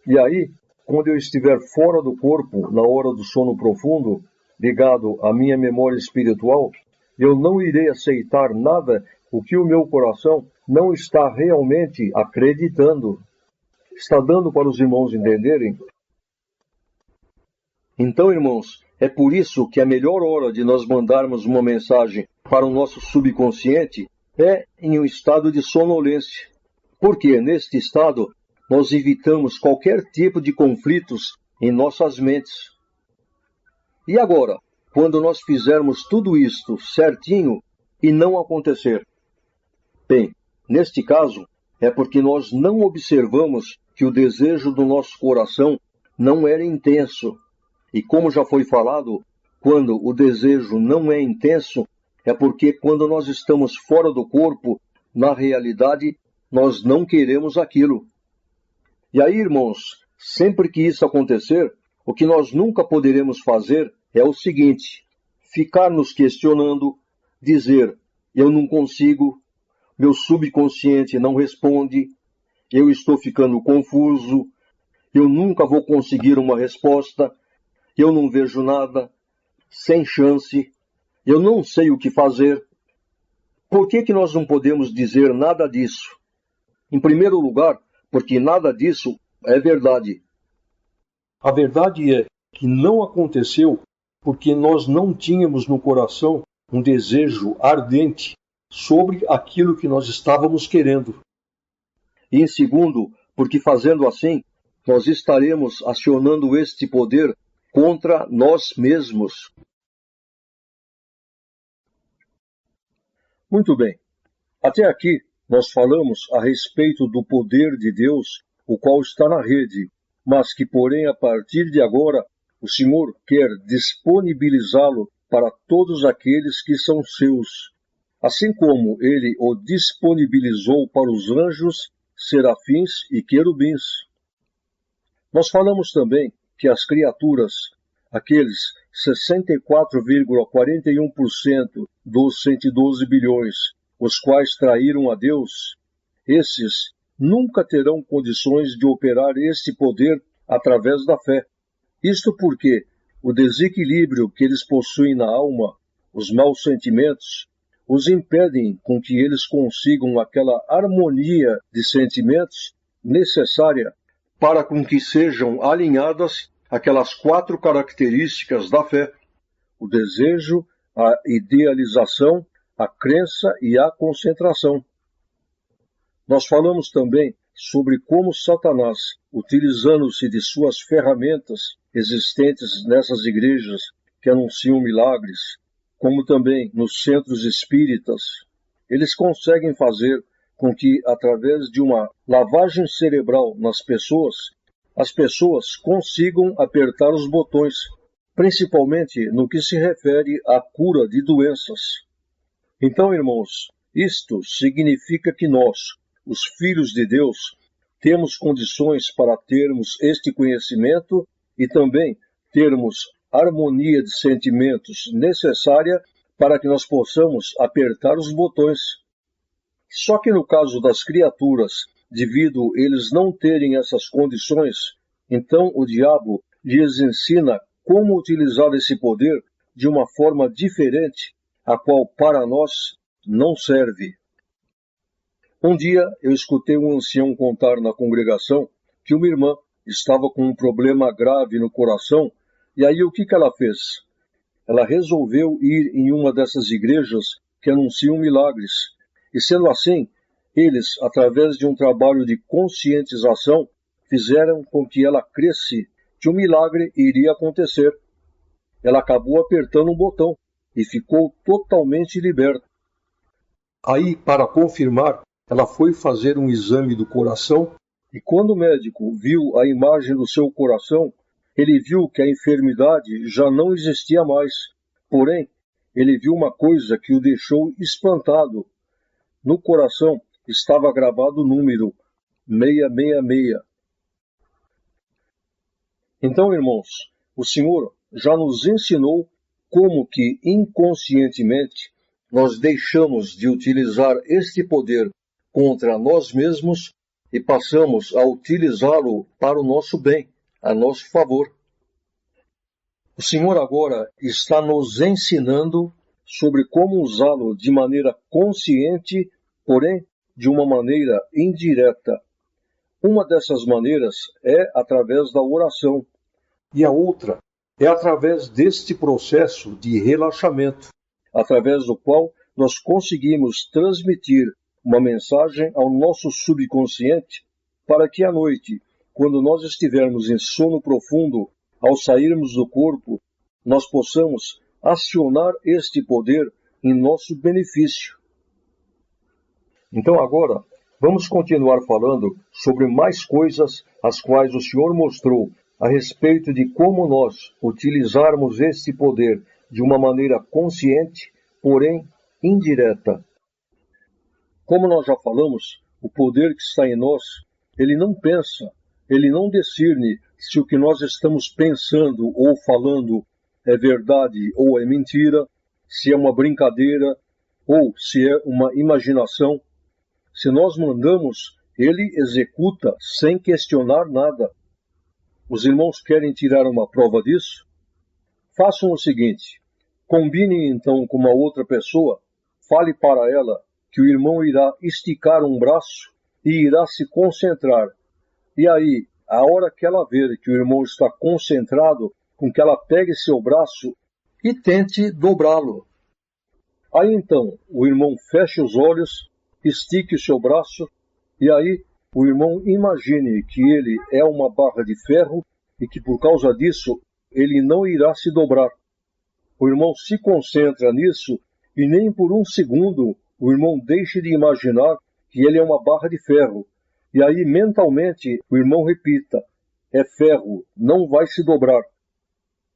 E aí, quando eu estiver fora do corpo, na hora do sono profundo, ligado à minha memória espiritual, eu não irei aceitar nada o que o meu coração não está realmente acreditando. Está dando para os irmãos entenderem? Então, irmãos, é por isso que a melhor hora de nós mandarmos uma mensagem para o nosso subconsciente é em um estado de sonolência. Porque, neste estado, nós evitamos qualquer tipo de conflitos em nossas mentes. E agora, quando nós fizermos tudo isto certinho e não acontecer? Bem, neste caso, é porque nós não observamos que o desejo do nosso coração não era intenso. E como já foi falado, quando o desejo não é intenso, é porque quando nós estamos fora do corpo, na realidade, nós não queremos aquilo. E aí, irmãos, sempre que isso acontecer, o que nós nunca poderemos fazer é o seguinte: ficar nos questionando, dizer, eu não consigo, meu subconsciente não responde, eu estou ficando confuso, eu nunca vou conseguir uma resposta, eu não vejo nada, sem chance, eu não sei o que fazer. Por que nós não podemos dizer nada disso? Em primeiro lugar, porque nada disso é verdade. A verdade é que não aconteceu porque nós não tínhamos no coração um desejo ardente sobre aquilo que nós estávamos querendo. E em segundo, porque fazendo assim, nós estaremos acionando este poder contra nós mesmos. Muito bem. Até aqui nós falamos a respeito do poder de Deus, o qual está na rede, mas que, porém, a partir de agora, o Senhor quer disponibilizá-lo para todos aqueles que são seus, assim como ele o disponibilizou para os anjos, serafins e querubins. Nós falamos também que as criaturas, aqueles 64,41% dos 112 bilhões, os quais traíram a Deus, esses nunca terão condições de operar este poder através da fé. Isto porque o desequilíbrio que eles possuem na alma, os maus sentimentos, os impedem com que eles consigam aquela harmonia de sentimentos necessária para com que sejam alinhadas aquelas 4 características da fé: o desejo, a idealização, a crença e a concentração. Nós falamos também sobre como Satanás, utilizando-se de suas ferramentas existentes nessas igrejas que anunciam milagres, como também nos centros espíritas, eles conseguem fazer com que, através de uma lavagem cerebral nas pessoas, as pessoas consigam apertar os botões, principalmente no que se refere à cura de doenças. Então, irmãos, isto significa que nós, os filhos de Deus, temos condições para termos este conhecimento e também termos harmonia de sentimentos necessária para que nós possamos apertar os botões. Só que no caso das criaturas, devido eles não terem essas condições, então o diabo lhes ensina como utilizar esse poder de uma forma diferente, a qual para nós não serve. Um dia eu escutei um ancião contar na congregação que uma irmã estava com um problema grave no coração, e aí o que ela fez? Ela resolveu ir em uma dessas igrejas que anunciam milagres, e sendo assim, eles, através de um trabalho de conscientização, fizeram com que ela cresce que o milagre iria acontecer. Ela acabou apertando um botão e ficou totalmente liberta. Aí, para confirmar, ela foi fazer um exame do coração e quando o médico viu a imagem do seu coração, ele viu que a enfermidade já não existia mais. Porém, ele viu uma coisa que o deixou espantado. No coração estava gravado o número 666. Então, irmãos, o Senhor já nos ensinou como que inconscientemente nós deixamos de utilizar este poder contra nós mesmos e passamos a utilizá-lo para o nosso bem, a nosso favor. O Senhor agora está nos ensinando sobre como usá-lo de maneira consciente, porém de uma maneira indireta. Uma dessas maneiras é através da oração e a outra é através deste processo de relaxamento, através do qual nós conseguimos transmitir uma mensagem ao nosso subconsciente para que à noite, quando nós estivermos em sono profundo, ao sairmos do corpo, nós possamos acionar este poder em nosso benefício. Então agora, vamos continuar falando sobre mais coisas as quais o Senhor mostrou a respeito de como nós utilizarmos este poder de uma maneira consciente, porém indireta. Como nós já falamos, o poder que está em nós, ele não pensa, ele não discerne se o que nós estamos pensando ou falando é verdade ou é mentira, se é uma brincadeira ou se é uma imaginação. Se nós mandamos, ele executa sem questionar nada. Os irmãos querem tirar uma prova disso? Façam o seguinte: combinem então com uma outra pessoa, fale para ela que o irmão irá esticar um braço e irá se concentrar. E aí, a hora que ela ver que o irmão está concentrado, com que ela pegue seu braço e tente dobrá-lo. Aí então, o irmão feche os olhos, estique o seu braço, e aí o irmão imagine que ele é uma barra de ferro e que por causa disso ele não irá se dobrar. O irmão se concentra nisso e nem por um segundo o irmão deixe de imaginar que ele é uma barra de ferro. E aí mentalmente o irmão repita: é ferro, não vai se dobrar.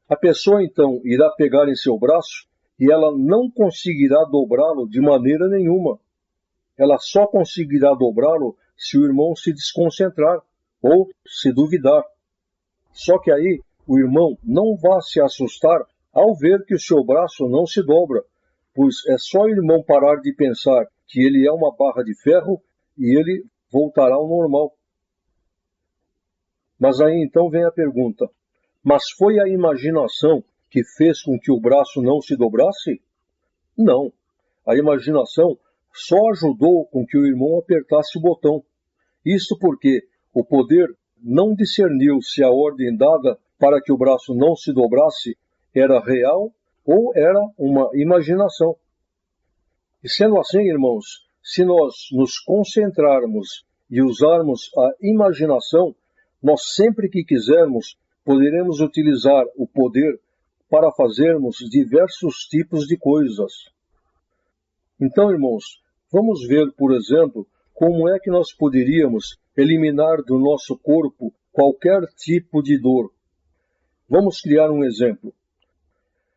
A pessoa então irá pegar em seu braço e ela não conseguirá dobrá-lo de maneira nenhuma. Ela só conseguirá dobrá-lo se o irmão se desconcentrar ou se duvidar. Só que aí o irmão não vai se assustar ao ver que o seu braço não se dobra, pois é só o irmão parar de pensar que ele é uma barra de ferro e ele voltará ao normal. Mas aí então vem a pergunta: mas foi a imaginação que fez com que o braço não se dobrasse? Não. A imaginação só ajudou com que o irmão apertasse o botão. Isto porque o poder não discerniu se a ordem dada para que o braço não se dobrasse era real ou era uma imaginação. E sendo assim, irmãos, se nós nos concentrarmos e usarmos a imaginação, nós sempre que quisermos poderemos utilizar o poder para fazermos diversos tipos de coisas. Então, irmãos, vamos ver, por exemplo, como é que nós poderíamos eliminar do nosso corpo qualquer tipo de dor. Vamos criar um exemplo.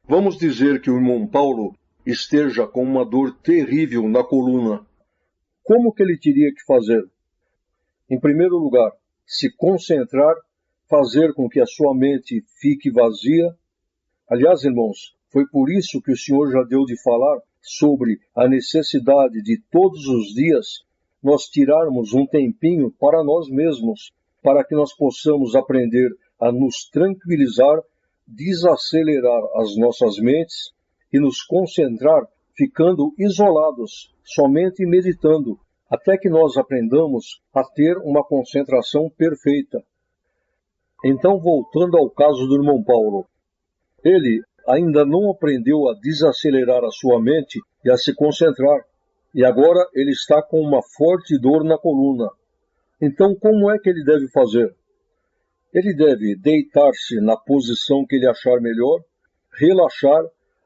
Vamos dizer que o irmão Paulo esteja com uma dor terrível na coluna. Como que ele teria que fazer? Em primeiro lugar, se concentrar, fazer com que a sua mente fique vazia. Aliás, irmãos, foi por isso que o Senhor já deu de falar sobre a necessidade de todos os dias nós tirarmos um tempinho para nós mesmos, para que nós possamos aprender a nos tranquilizar, desacelerar as nossas mentes e nos concentrar ficando isolados, somente meditando, até que nós aprendamos a ter uma concentração perfeita. Então, voltando ao caso do irmão Paulo, ele ainda não aprendeu a desacelerar a sua mente e a se concentrar, e agora ele está com uma forte dor na coluna. Então, como é que ele deve fazer? Ele deve deitar-se na posição que ele achar melhor, relaxar,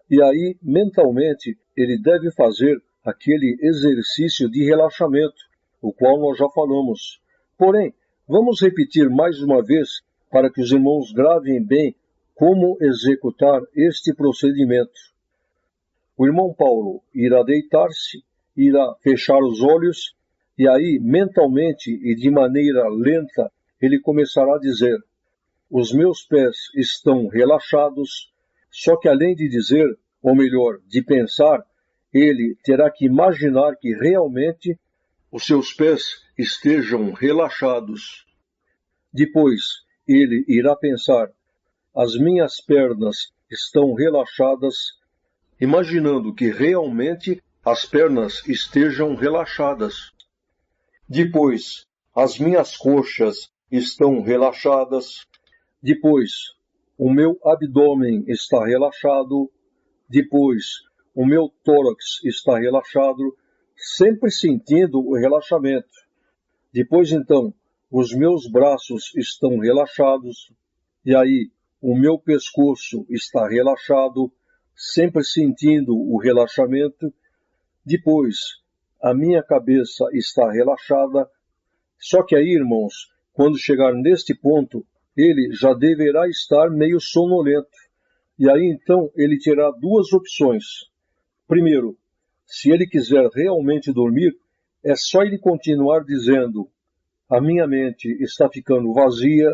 e aí, mentalmente, ele deve fazer aquele exercício de relaxamento, o qual nós já falamos. Porém, vamos repetir mais uma vez para que os irmãos gravem bem como executar este procedimento. O irmão Paulo irá deitar-se, irá fechar os olhos, e aí, mentalmente e de maneira lenta, ele começará a dizer: os meus pés estão relaxados. Só que além de dizer, ou melhor, de pensar, ele terá que imaginar que realmente os seus pés estejam relaxados. Depois, ele irá pensar: as minhas pernas estão relaxadas, imaginando que realmente as pernas estejam relaxadas. Depois, as minhas coxas estão relaxadas. Depois, o meu abdômen está relaxado. Depois, o meu tórax está relaxado, sempre sentindo o relaxamento. Depois, então, os meus braços estão relaxados. E aí, o meu pescoço está relaxado, sempre sentindo o relaxamento. Depois, a minha cabeça está relaxada. Só que aí, irmãos, quando chegar neste ponto, ele já deverá estar meio sonolento. E aí então ele terá duas opções. Primeiro, se ele quiser realmente dormir, é só ele continuar dizendo: a minha mente está ficando vazia,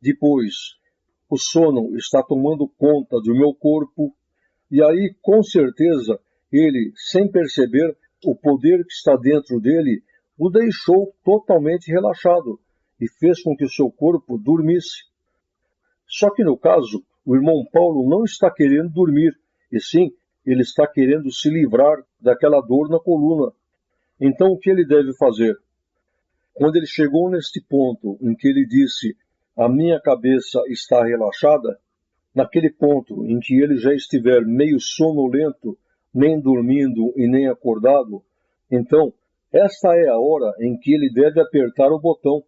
depois o sono está tomando conta do meu corpo, e aí com certeza ele, sem perceber, o poder que está dentro dele o deixou totalmente relaxado e fez com que o seu corpo dormisse. Só que no caso, o irmão Paulo não está querendo dormir, e sim, ele está querendo se livrar daquela dor na coluna. Então o que ele deve fazer? Quando ele chegou neste ponto em que ele disse: a minha cabeça está relaxada, naquele ponto em que ele já estiver meio sonolento, nem dormindo e nem acordado, então esta é a hora em que ele deve apertar o botão.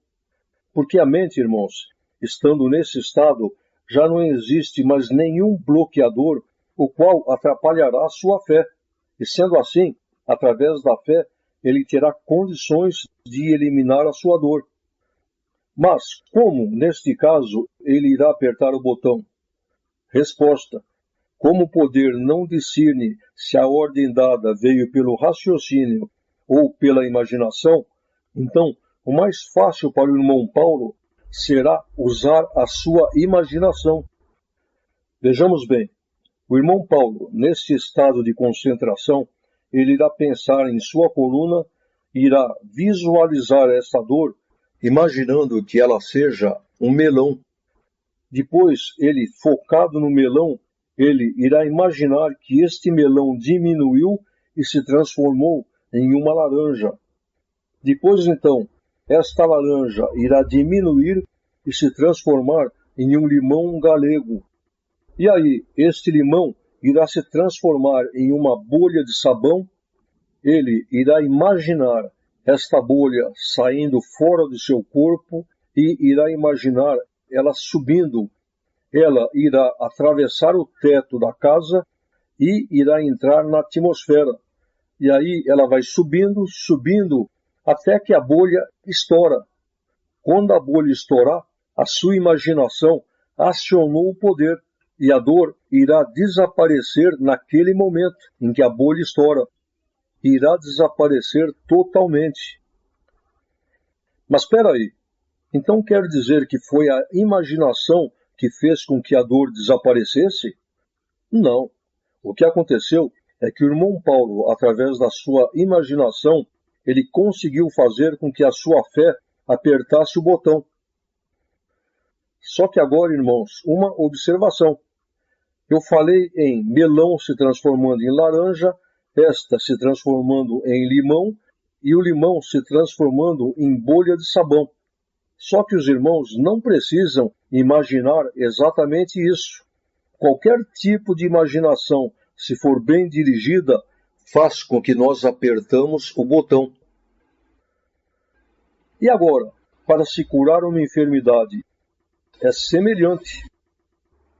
Porque a mente, irmãos, estando nesse estado, já não existe mais nenhum bloqueador o qual atrapalhará a sua fé. E sendo assim, através da fé, ele terá condições de eliminar a sua dor. Mas como, neste caso, ele irá apertar o botão? Resposta: como o poder não discerne se a ordem dada veio pelo raciocínio ou pela imaginação, então o mais fácil para o irmão Paulo será usar a sua imaginação. Vejamos bem, o irmão Paulo, neste estado de concentração, ele irá pensar em sua coluna, irá visualizar essa dor, imaginando que ela seja um melão. Depois, ele, focado no melão, ele irá imaginar que este melão diminuiu e se transformou em uma laranja. Depois, então, esta laranja irá diminuir e se transformar em um limão galego. E aí, este limão irá se transformar em uma bolha de sabão. Ele irá imaginar esta bolha saindo fora do seu corpo e irá imaginar ela subindo. Ela irá atravessar o teto da casa e irá entrar na atmosfera. E aí ela vai subindo, subindo, até que a bolha estoura. Quando a bolha estourar, a sua imaginação acionou o poder e a dor irá desaparecer naquele momento em que a bolha estoura. Irá desaparecer totalmente. Mas espera aí, então quer dizer que foi a imaginação que fez com que a dor desaparecesse? Não. O que aconteceu é que o irmão Paulo, através da sua imaginação, ele conseguiu fazer com que a sua fé apertasse o botão. Só que agora, irmãos, uma observação. Eu falei em melão se transformando em laranja, esta se transformando em limão e o limão se transformando em bolha de sabão. Só que os irmãos não precisam imaginar exatamente isso. Qualquer tipo de imaginação, se for bem dirigida, faz com que nós apertamos o botão. E agora, para se curar uma enfermidade, é semelhante.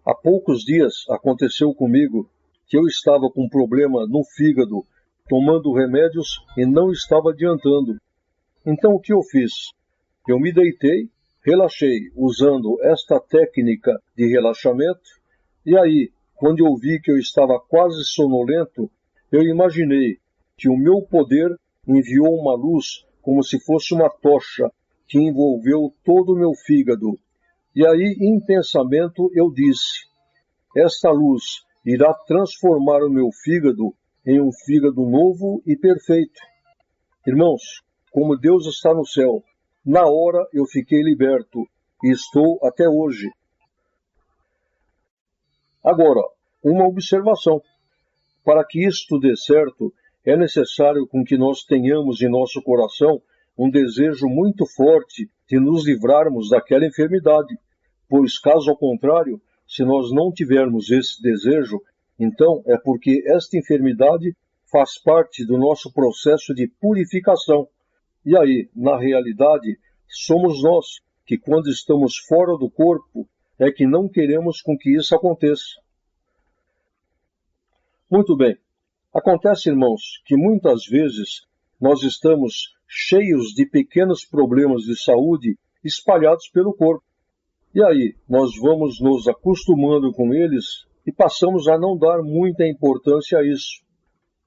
Há poucos dias aconteceu comigo que eu estava com um problema no fígado, tomando remédios e não estava adiantando. Então o que eu fiz? Eu me deitei, relaxei usando esta técnica de relaxamento, e aí, quando eu vi que eu estava quase sonolento, eu imaginei que o meu poder enviou uma luz como se fosse uma tocha que envolveu todo o meu fígado. E aí, em pensamento, eu disse: esta luz irá transformar o meu fígado em um fígado novo e perfeito. Irmãos, como Deus está no céu, na hora eu fiquei liberto e estou até hoje. Agora, uma observação. Para que isto dê certo, é necessário com que nós tenhamos em nosso coração um desejo muito forte de nos livrarmos daquela enfermidade, pois, caso ao contrário, se nós não tivermos esse desejo, então é porque esta enfermidade faz parte do nosso processo de purificação. E aí, na realidade, somos nós que, quando estamos fora do corpo, é que não queremos com que isso aconteça. Muito bem. Acontece, irmãos, que muitas vezes nós estamos cheios de pequenos problemas de saúde espalhados pelo corpo. E aí, nós vamos nos acostumando com eles e passamos a não dar muita importância a isso.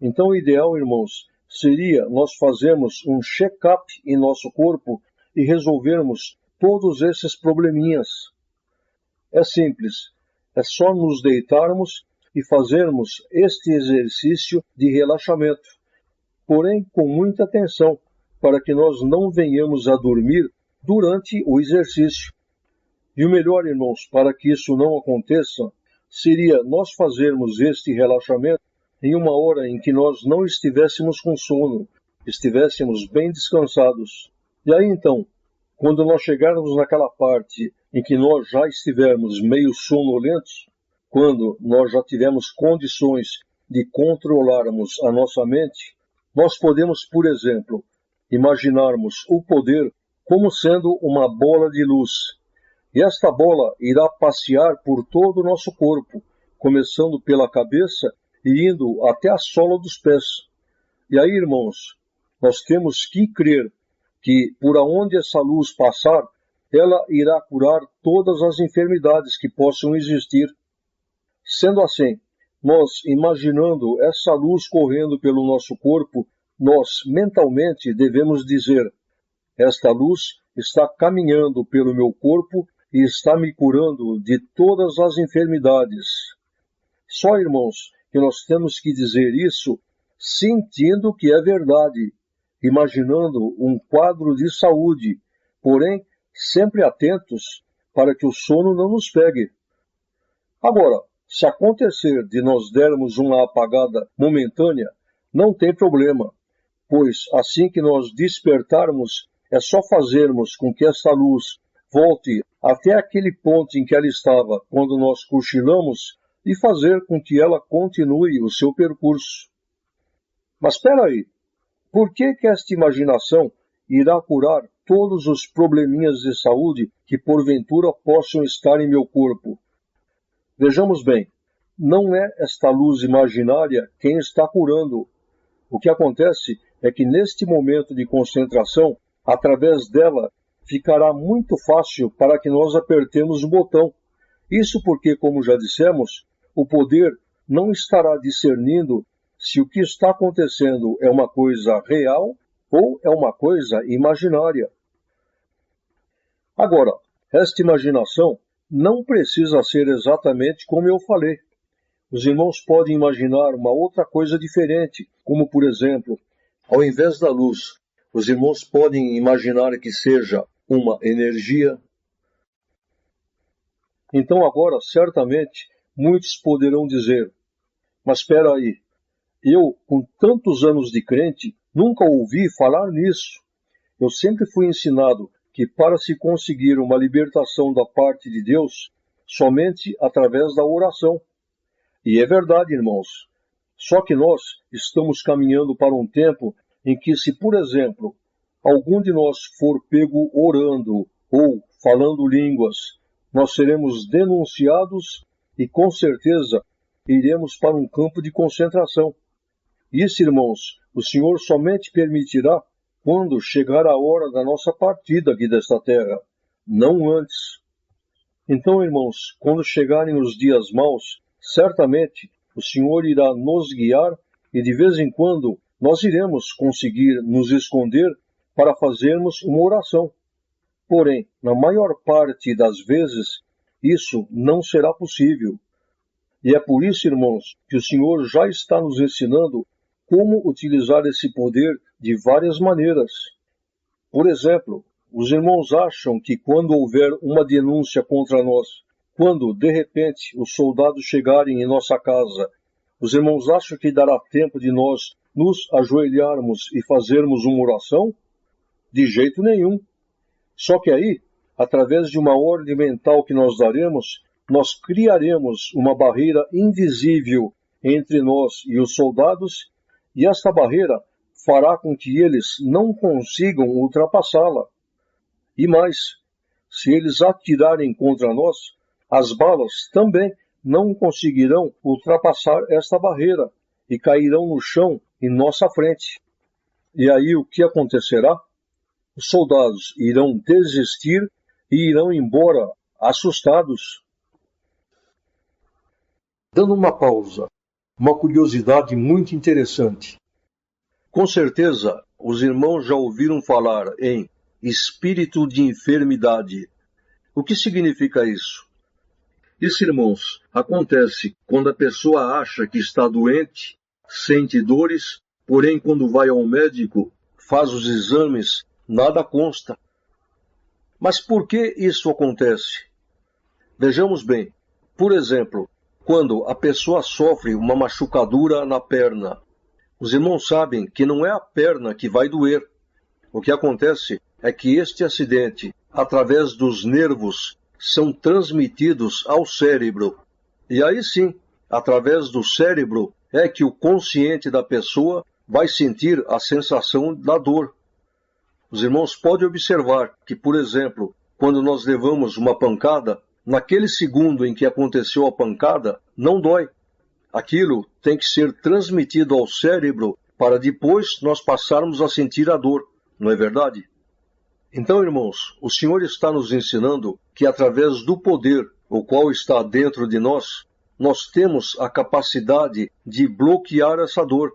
Então, o ideal, irmãos, seria nós fazermos um check-up em nosso corpo e resolvermos todos esses probleminhas. É simples, é só nos deitarmos e fazermos este exercício de relaxamento, porém com muita atenção, para que nós não venhamos a dormir durante o exercício. E o melhor, irmãos, para que isso não aconteça, seria nós fazermos este relaxamento em uma hora em que nós não estivéssemos com sono, estivéssemos bem descansados. E aí então, quando nós chegarmos naquela parte em que nós já estivermos meio sonolentos, quando nós já tivermos condições de controlarmos a nossa mente, nós podemos, por exemplo, imaginarmos o poder como sendo uma bola de luz. E esta bola irá passear por todo o nosso corpo, começando pela cabeça e indo até a sola dos pés. E aí, irmãos, nós temos que crer que por aonde essa luz passar, ela irá curar todas as enfermidades que possam existir. Sendo assim, nós imaginando essa luz correndo pelo nosso corpo, nós mentalmente devemos dizer: esta luz está caminhando pelo meu corpo e está me curando de todas as enfermidades. Só, irmãos, que nós temos que dizer isso sentindo que é verdade, imaginando um quadro de saúde, porém sempre atentos para que o sono não nos pegue. Agora, se acontecer de nós dermos uma apagada momentânea, não tem problema, pois assim que nós despertarmos, é só fazermos com que essa luz volte até aquele ponto em que ela estava quando nós cochilamos e fazer com que ela continue o seu percurso. Mas espera aí, por que esta imaginação irá curar todos os probleminhas de saúde que porventura possam estar em meu corpo? Vejamos bem, não é esta luz imaginária quem está curando. O que acontece é que neste momento de concentração, através dela, ficará muito fácil para que nós apertemos o botão. Isso porque, como já dissemos, o poder não estará discernindo se o que está acontecendo é uma coisa real ou é uma coisa imaginária. Agora, esta imaginação não precisa ser exatamente como eu falei. Os irmãos podem imaginar uma outra coisa diferente, como, por exemplo, ao invés da luz, os irmãos podem imaginar que seja uma energia. Então agora, certamente, muitos poderão dizer: mas espera aí, eu, com tantos anos de crente, nunca ouvi falar nisso. Eu sempre fui ensinado que para se conseguir uma libertação da parte de Deus, somente através da oração. E é verdade, irmãos. Só que nós estamos caminhando para um tempo em que, se, por exemplo, algum de nós for pego orando ou falando línguas, nós seremos denunciados e, com certeza, iremos para um campo de concentração. Isso, irmãos, o Senhor somente permitirá quando chegar a hora da nossa partida aqui desta terra, não antes. Então, irmãos, quando chegarem os dias maus, certamente o Senhor irá nos guiar e de vez em quando nós iremos conseguir nos esconder para fazermos uma oração. Porém, na maior parte das vezes, isso não será possível. E é por isso, irmãos, que o Senhor já está nos ensinando como utilizar esse poder de várias maneiras. Por exemplo, os irmãos acham que quando houver uma denúncia contra nós, quando, de repente, os soldados chegarem em nossa casa, os irmãos acham que dará tempo de nós nos ajoelharmos e fazermos uma oração? De jeito nenhum. Só que aí, através de uma ordem mental que nós daremos, nós criaremos uma barreira invisível entre nós e os soldados, e esta barreira fará com que eles não consigam ultrapassá-la. E mais, se eles atirarem contra nós, as balas também não conseguirão ultrapassar esta barreira e cairão no chão em nossa frente. E aí o que acontecerá? Os soldados irão desistir e irão embora assustados. Dando uma pausa, uma curiosidade muito interessante. Com certeza, os irmãos já ouviram falar em espírito de enfermidade. O que significa isso? Isso, irmãos, acontece quando a pessoa acha que está doente, sente dores, porém quando vai ao médico, faz os exames, nada consta. Mas por que isso acontece? Vejamos bem. Por exemplo, quando a pessoa sofre uma machucadura na perna, os irmãos sabem que não é a perna que vai doer. O que acontece é que este acidente, através dos nervos, são transmitidos ao cérebro. E aí sim, através do cérebro, é que o consciente da pessoa vai sentir a sensação da dor. Os irmãos podem observar que, por exemplo, quando nós levamos uma pancada, naquele segundo em que aconteceu a pancada, não dói. Aquilo tem que ser transmitido ao cérebro para depois nós passarmos a sentir a dor, não é verdade? Então, irmãos, o Senhor está nos ensinando que através do poder, o qual está dentro de nós, nós temos a capacidade de bloquear essa dor,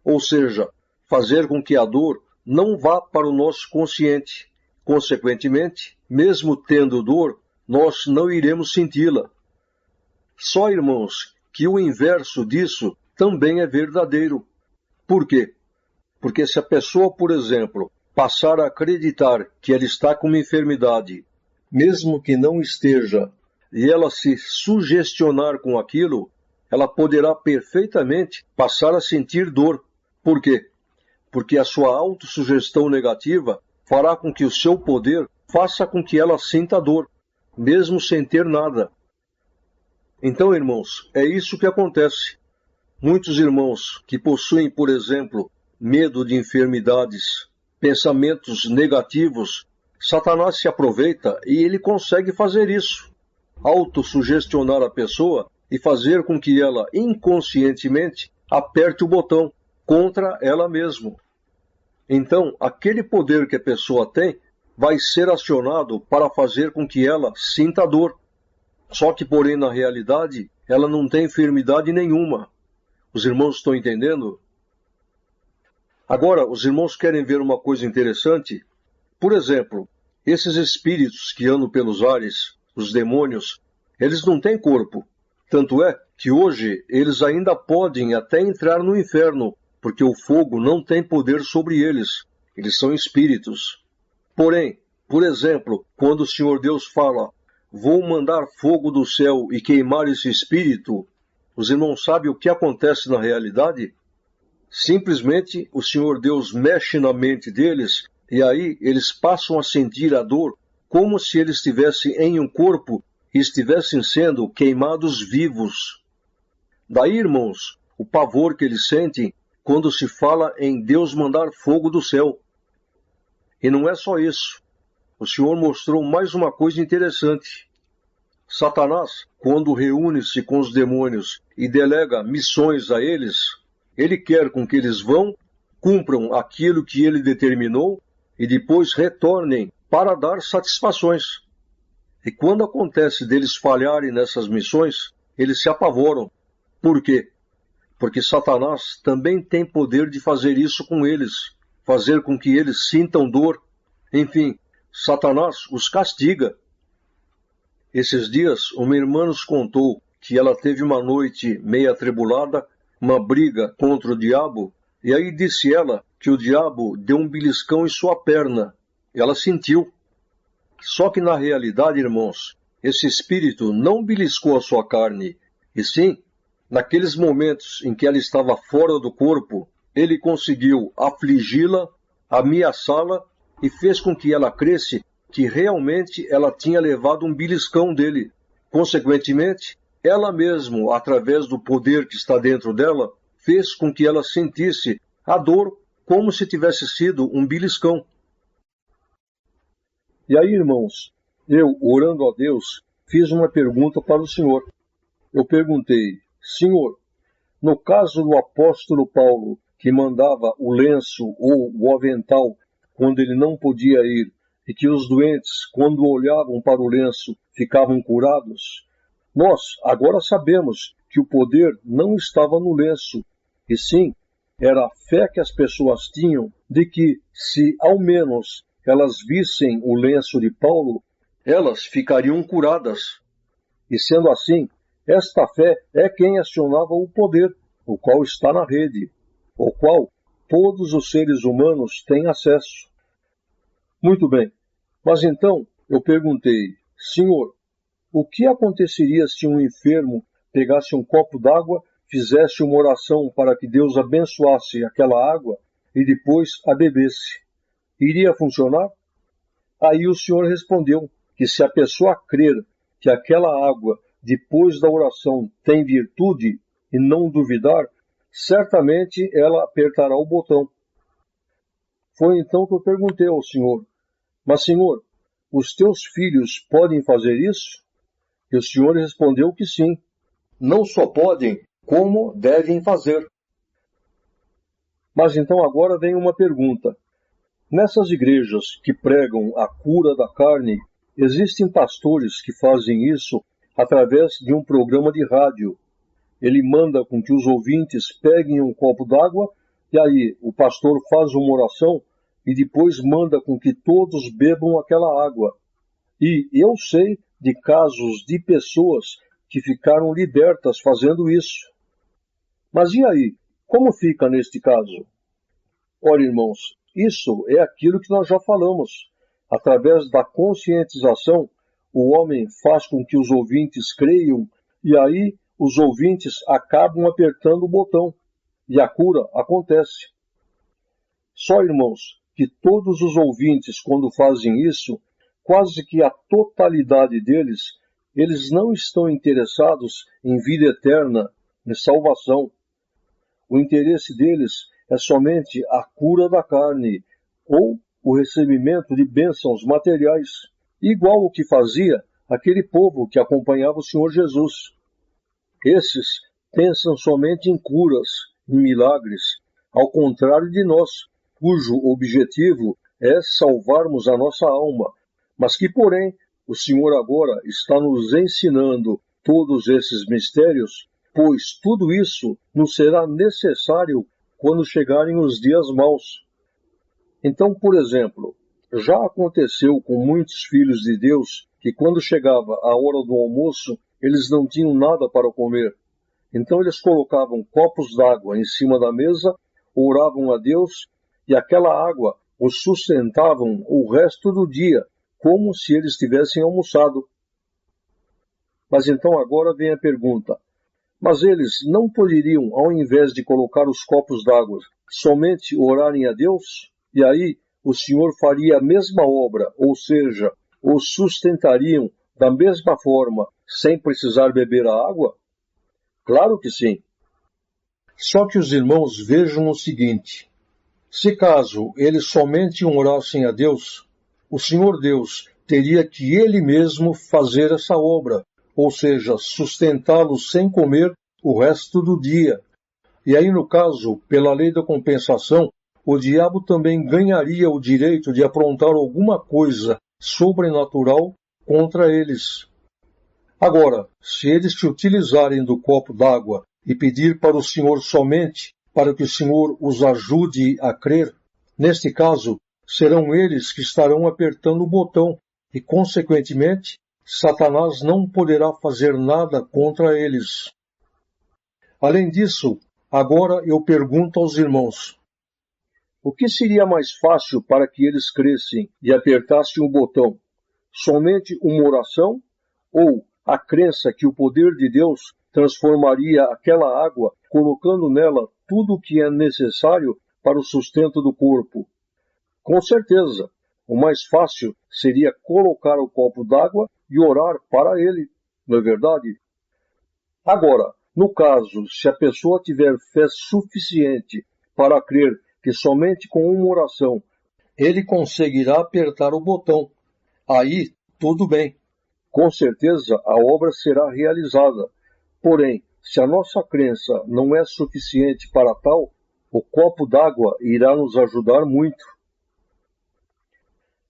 ou seja, fazer com que a dor não vá para o nosso consciente. Consequentemente, mesmo tendo dor, nós não iremos senti-la. Só, irmãos, que o inverso disso também é verdadeiro. Por quê? Porque se a pessoa, por exemplo, passar a acreditar que ela está com uma enfermidade, mesmo que não esteja, e ela se sugestionar com aquilo, ela poderá perfeitamente passar a sentir dor. Por quê? Porque a sua autossugestão negativa fará com que o seu poder faça com que ela sinta dor, mesmo sem ter nada. Então, irmãos, é isso que acontece. Muitos irmãos que possuem, por exemplo, medo de enfermidades, pensamentos negativos, Satanás se aproveita e ele consegue fazer isso. Autossugestionar a pessoa e fazer com que ela inconscientemente aperte o botão contra ela mesma. Então, aquele poder que a pessoa tem vai ser acionado para fazer com que ela sinta dor. Só que, porém, na realidade, ela não tem enfermidade nenhuma. Os irmãos estão entendendo? Agora, os irmãos querem ver uma coisa interessante? Por exemplo, esses espíritos que andam pelos ares, os demônios, eles não têm corpo. Tanto é que hoje eles ainda podem até entrar no inferno, porque o fogo não tem poder sobre eles. Eles são espíritos. Porém, por exemplo, quando o Senhor Deus fala, vou mandar fogo do céu e queimar esse espírito, os irmãos sabem o que acontece na realidade? Simplesmente o Senhor Deus mexe na mente deles e aí eles passam a sentir a dor como se eles estivessem em um corpo e estivessem sendo queimados vivos. Daí, irmãos, o pavor que eles sentem quando se fala em Deus mandar fogo do céu. E não é só isso. O Senhor mostrou mais uma coisa interessante. Satanás, quando reúne-se com os demônios e delega missões a eles, ele quer com que eles vão, cumpram aquilo que ele determinou e depois retornem para dar satisfações. E quando acontece deles falharem nessas missões, eles se apavoram. Por quê? Porque Satanás também tem poder de fazer isso com eles, fazer com que eles sintam dor. Enfim, Satanás os castiga. Esses dias, uma irmã nos contou que ela teve uma noite meio atribulada, uma briga contra o diabo, e aí disse ela que o diabo deu um beliscão em sua perna. Ela sentiu. Só que na realidade, irmãos, esse espírito não beliscou a sua carne, e sim, naqueles momentos em que ela estava fora do corpo, ele conseguiu afligi-la, ameaçá-la e fez com que ela cresce que realmente ela tinha levado um beliscão dele. Consequentemente, ela mesma, através do poder que está dentro dela, fez com que ela sentisse a dor como se tivesse sido um beliscão. E aí, irmãos, eu, orando a Deus, fiz uma pergunta para o Senhor. Eu perguntei, Senhor, no caso do apóstolo Paulo, que mandava o lenço ou o avental quando ele não podia ir, e que os doentes, quando olhavam para o lenço, ficavam curados, nós agora sabemos que o poder não estava no lenço, e sim, era a fé que as pessoas tinham de que, se ao menos elas vissem o lenço de Paulo, elas ficariam curadas. E sendo assim, esta fé é quem acionava o poder, o qual está na rede, o qual todos os seres humanos têm acesso. Muito bem, mas então eu perguntei, Senhor, o que aconteceria se um enfermo pegasse um copo d'água, fizesse uma oração para que Deus abençoasse aquela água e depois a bebesse? Iria funcionar? Aí o Senhor respondeu que se a pessoa crer que aquela água, depois da oração, tem virtude e não duvidar, certamente ela apertará o botão. Foi então que eu perguntei ao Senhor, mas Senhor, os teus filhos podem fazer isso? E o Senhor respondeu que sim. Não só podem, como devem fazer. Mas então agora vem uma pergunta. Nessas igrejas que pregam a cura da carne, existem pastores que fazem isso através de um programa de rádio. Ele manda com que os ouvintes peguem um copo d'água e aí o pastor faz uma oração e depois manda com que todos bebam aquela água. E eu sei de casos de pessoas que ficaram libertas fazendo isso. Mas e aí? Como fica neste caso? Ora, irmãos, isso é aquilo que nós já falamos. Através da conscientização, o homem faz com que os ouvintes creiam e aí os ouvintes acabam apertando o botão e a cura acontece. Só, irmãos, que todos os ouvintes, quando fazem isso, quase que a totalidade deles, eles não estão interessados em vida eterna, em salvação. O interesse deles é somente a cura da carne ou o recebimento de bênçãos materiais, igual o que fazia aquele povo que acompanhava o Senhor Jesus. Esses pensam somente em curas, em milagres, ao contrário de nós, cujo objetivo é salvarmos a nossa alma, mas que, porém, o Senhor agora está nos ensinando todos esses mistérios, pois tudo isso nos será necessário quando chegarem os dias maus. Então, por exemplo, já aconteceu com muitos filhos de Deus que quando chegava a hora do almoço, eles não tinham nada para comer. Então eles colocavam copos d'água em cima da mesa, oravam a Deus e aquela água os sustentavam o resto do dia, como se eles tivessem almoçado. Mas então agora vem a pergunta, mas eles não poderiam, ao invés de colocar os copos d'água, somente orarem a Deus? E aí o Senhor faria a mesma obra, ou seja, os sustentariam da mesma forma, sem precisar beber a água? Claro que sim. Só que os irmãos vejam o seguinte, se caso eles somente orassem a Deus, o Senhor Deus teria que Ele mesmo fazer essa obra, ou seja, sustentá-los sem comer o resto do dia. E aí, no caso, pela lei da compensação, o diabo também ganharia o direito de aprontar alguma coisa sobrenatural contra eles. Agora, se eles se utilizarem do copo d'água e pedir para o Senhor somente para que o Senhor os ajude a crer, neste caso, serão eles que estarão apertando o botão e, consequentemente, Satanás não poderá fazer nada contra eles. Além disso, agora eu pergunto aos irmãos, o que seria mais fácil para que eles crescem e apertassem o botão? Somente uma oração ou a crença que o poder de Deus transformaria aquela água, colocando nela tudo o que é necessário para o sustento do corpo? Com certeza, o mais fácil seria colocar o copo d'água e orar para ele, não é verdade? Agora, no caso, se a pessoa tiver fé suficiente para crer que somente com uma oração ele conseguirá apertar o botão, aí tudo bem. Com certeza a obra será realizada. Porém, se a nossa crença não é suficiente para tal, o copo d'água irá nos ajudar muito.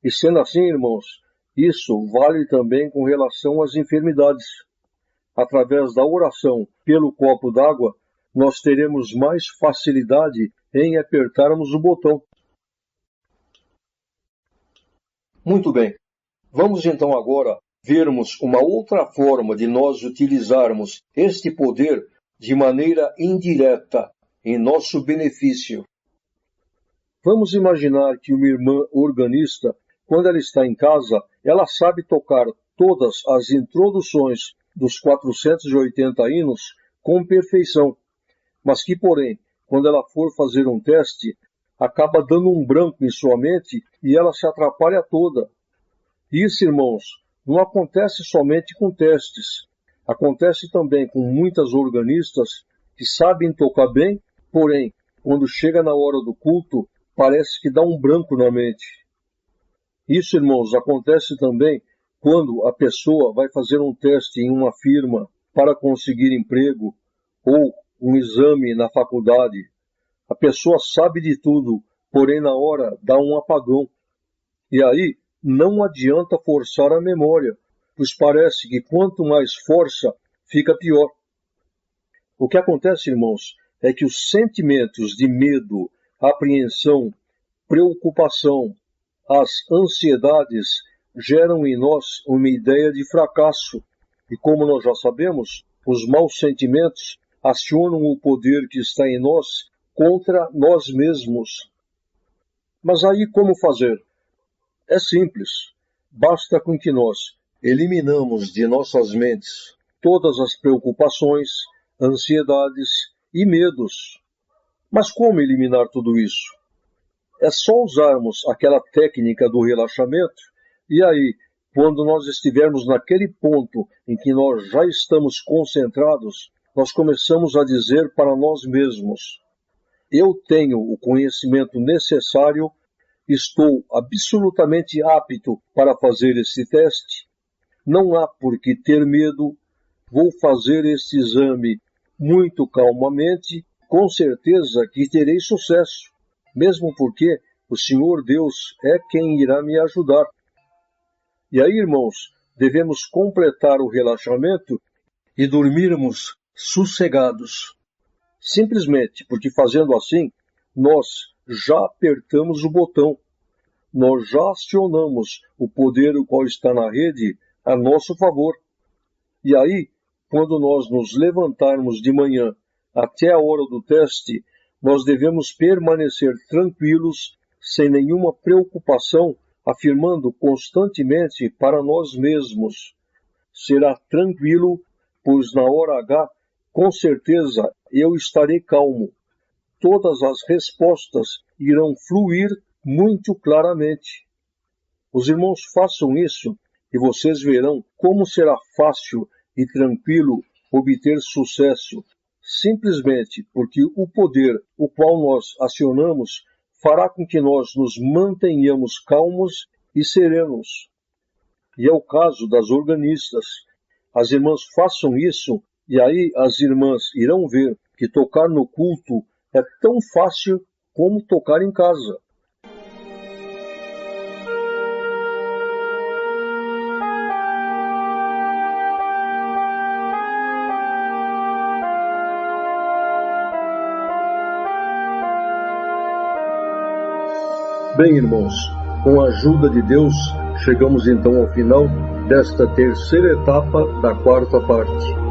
E sendo assim, irmãos, isso vale também com relação às enfermidades. Através da oração pelo copo d'água, nós teremos mais facilidade em apertarmos o botão. Muito bem. Vamos então agora vermos uma outra forma de nós utilizarmos este poder de maneira indireta, em nosso benefício. Vamos imaginar que uma irmã organista, quando ela está em casa, ela sabe tocar todas as introduções dos 480 hinos com perfeição, mas que, porém, quando ela for fazer um teste, acaba dando um branco em sua mente e ela se atrapalha toda. Isso, irmãos, não acontece somente com testes. Acontece também com muitas organistas que sabem tocar bem, porém, quando chega na hora do culto, parece que dá um branco na mente. Isso, irmãos, acontece também quando a pessoa vai fazer um teste em uma firma para conseguir emprego ou um exame na faculdade. A pessoa sabe de tudo, porém na hora dá um apagão. E aí não adianta forçar a memória, pois parece que quanto mais força, fica pior. O que acontece, irmãos, é que os sentimentos de medo, apreensão, preocupação, as ansiedades geram em nós uma ideia de fracasso. E como nós já sabemos, os maus sentimentos acionam o poder que está em nós contra nós mesmos. Mas aí como fazer? É simples. Basta com que nós eliminamos de nossas mentes todas as preocupações, ansiedades e medos. Mas como eliminar tudo isso? É só usarmos aquela técnica do relaxamento e aí, quando nós estivermos naquele ponto em que nós já estamos concentrados, nós começamos a dizer para nós mesmos: eu tenho o conhecimento necessário, estou absolutamente apto para fazer esse teste, não há por que ter medo, vou fazer este exame muito calmamente, com certeza que terei sucesso, mesmo porque o Senhor Deus é quem irá me ajudar. E aí, irmãos, devemos completar o relaxamento e dormirmos sossegados. Simplesmente porque fazendo assim, nós já apertamos o botão, nós já acionamos o poder o qual está na rede a nosso favor. E aí, quando nós nos levantarmos de manhã até a hora do teste, nós devemos permanecer tranquilos, sem nenhuma preocupação, afirmando constantemente para nós mesmos: será tranquilo, pois na hora H, com certeza, eu estarei calmo. Todas as respostas irão fluir muito claramente. Os irmãos façam isso e vocês verão como será fácil e tranquilo obter sucesso, simplesmente porque o poder o qual nós acionamos fará com que nós nos mantenhamos calmos e serenos. E é o caso das organistas. As irmãs façam isso e aí as irmãs irão ver que tocar no culto é tão fácil como tocar em casa. Bem, irmãos, com a ajuda de Deus, chegamos então ao final desta terceira etapa da quarta parte.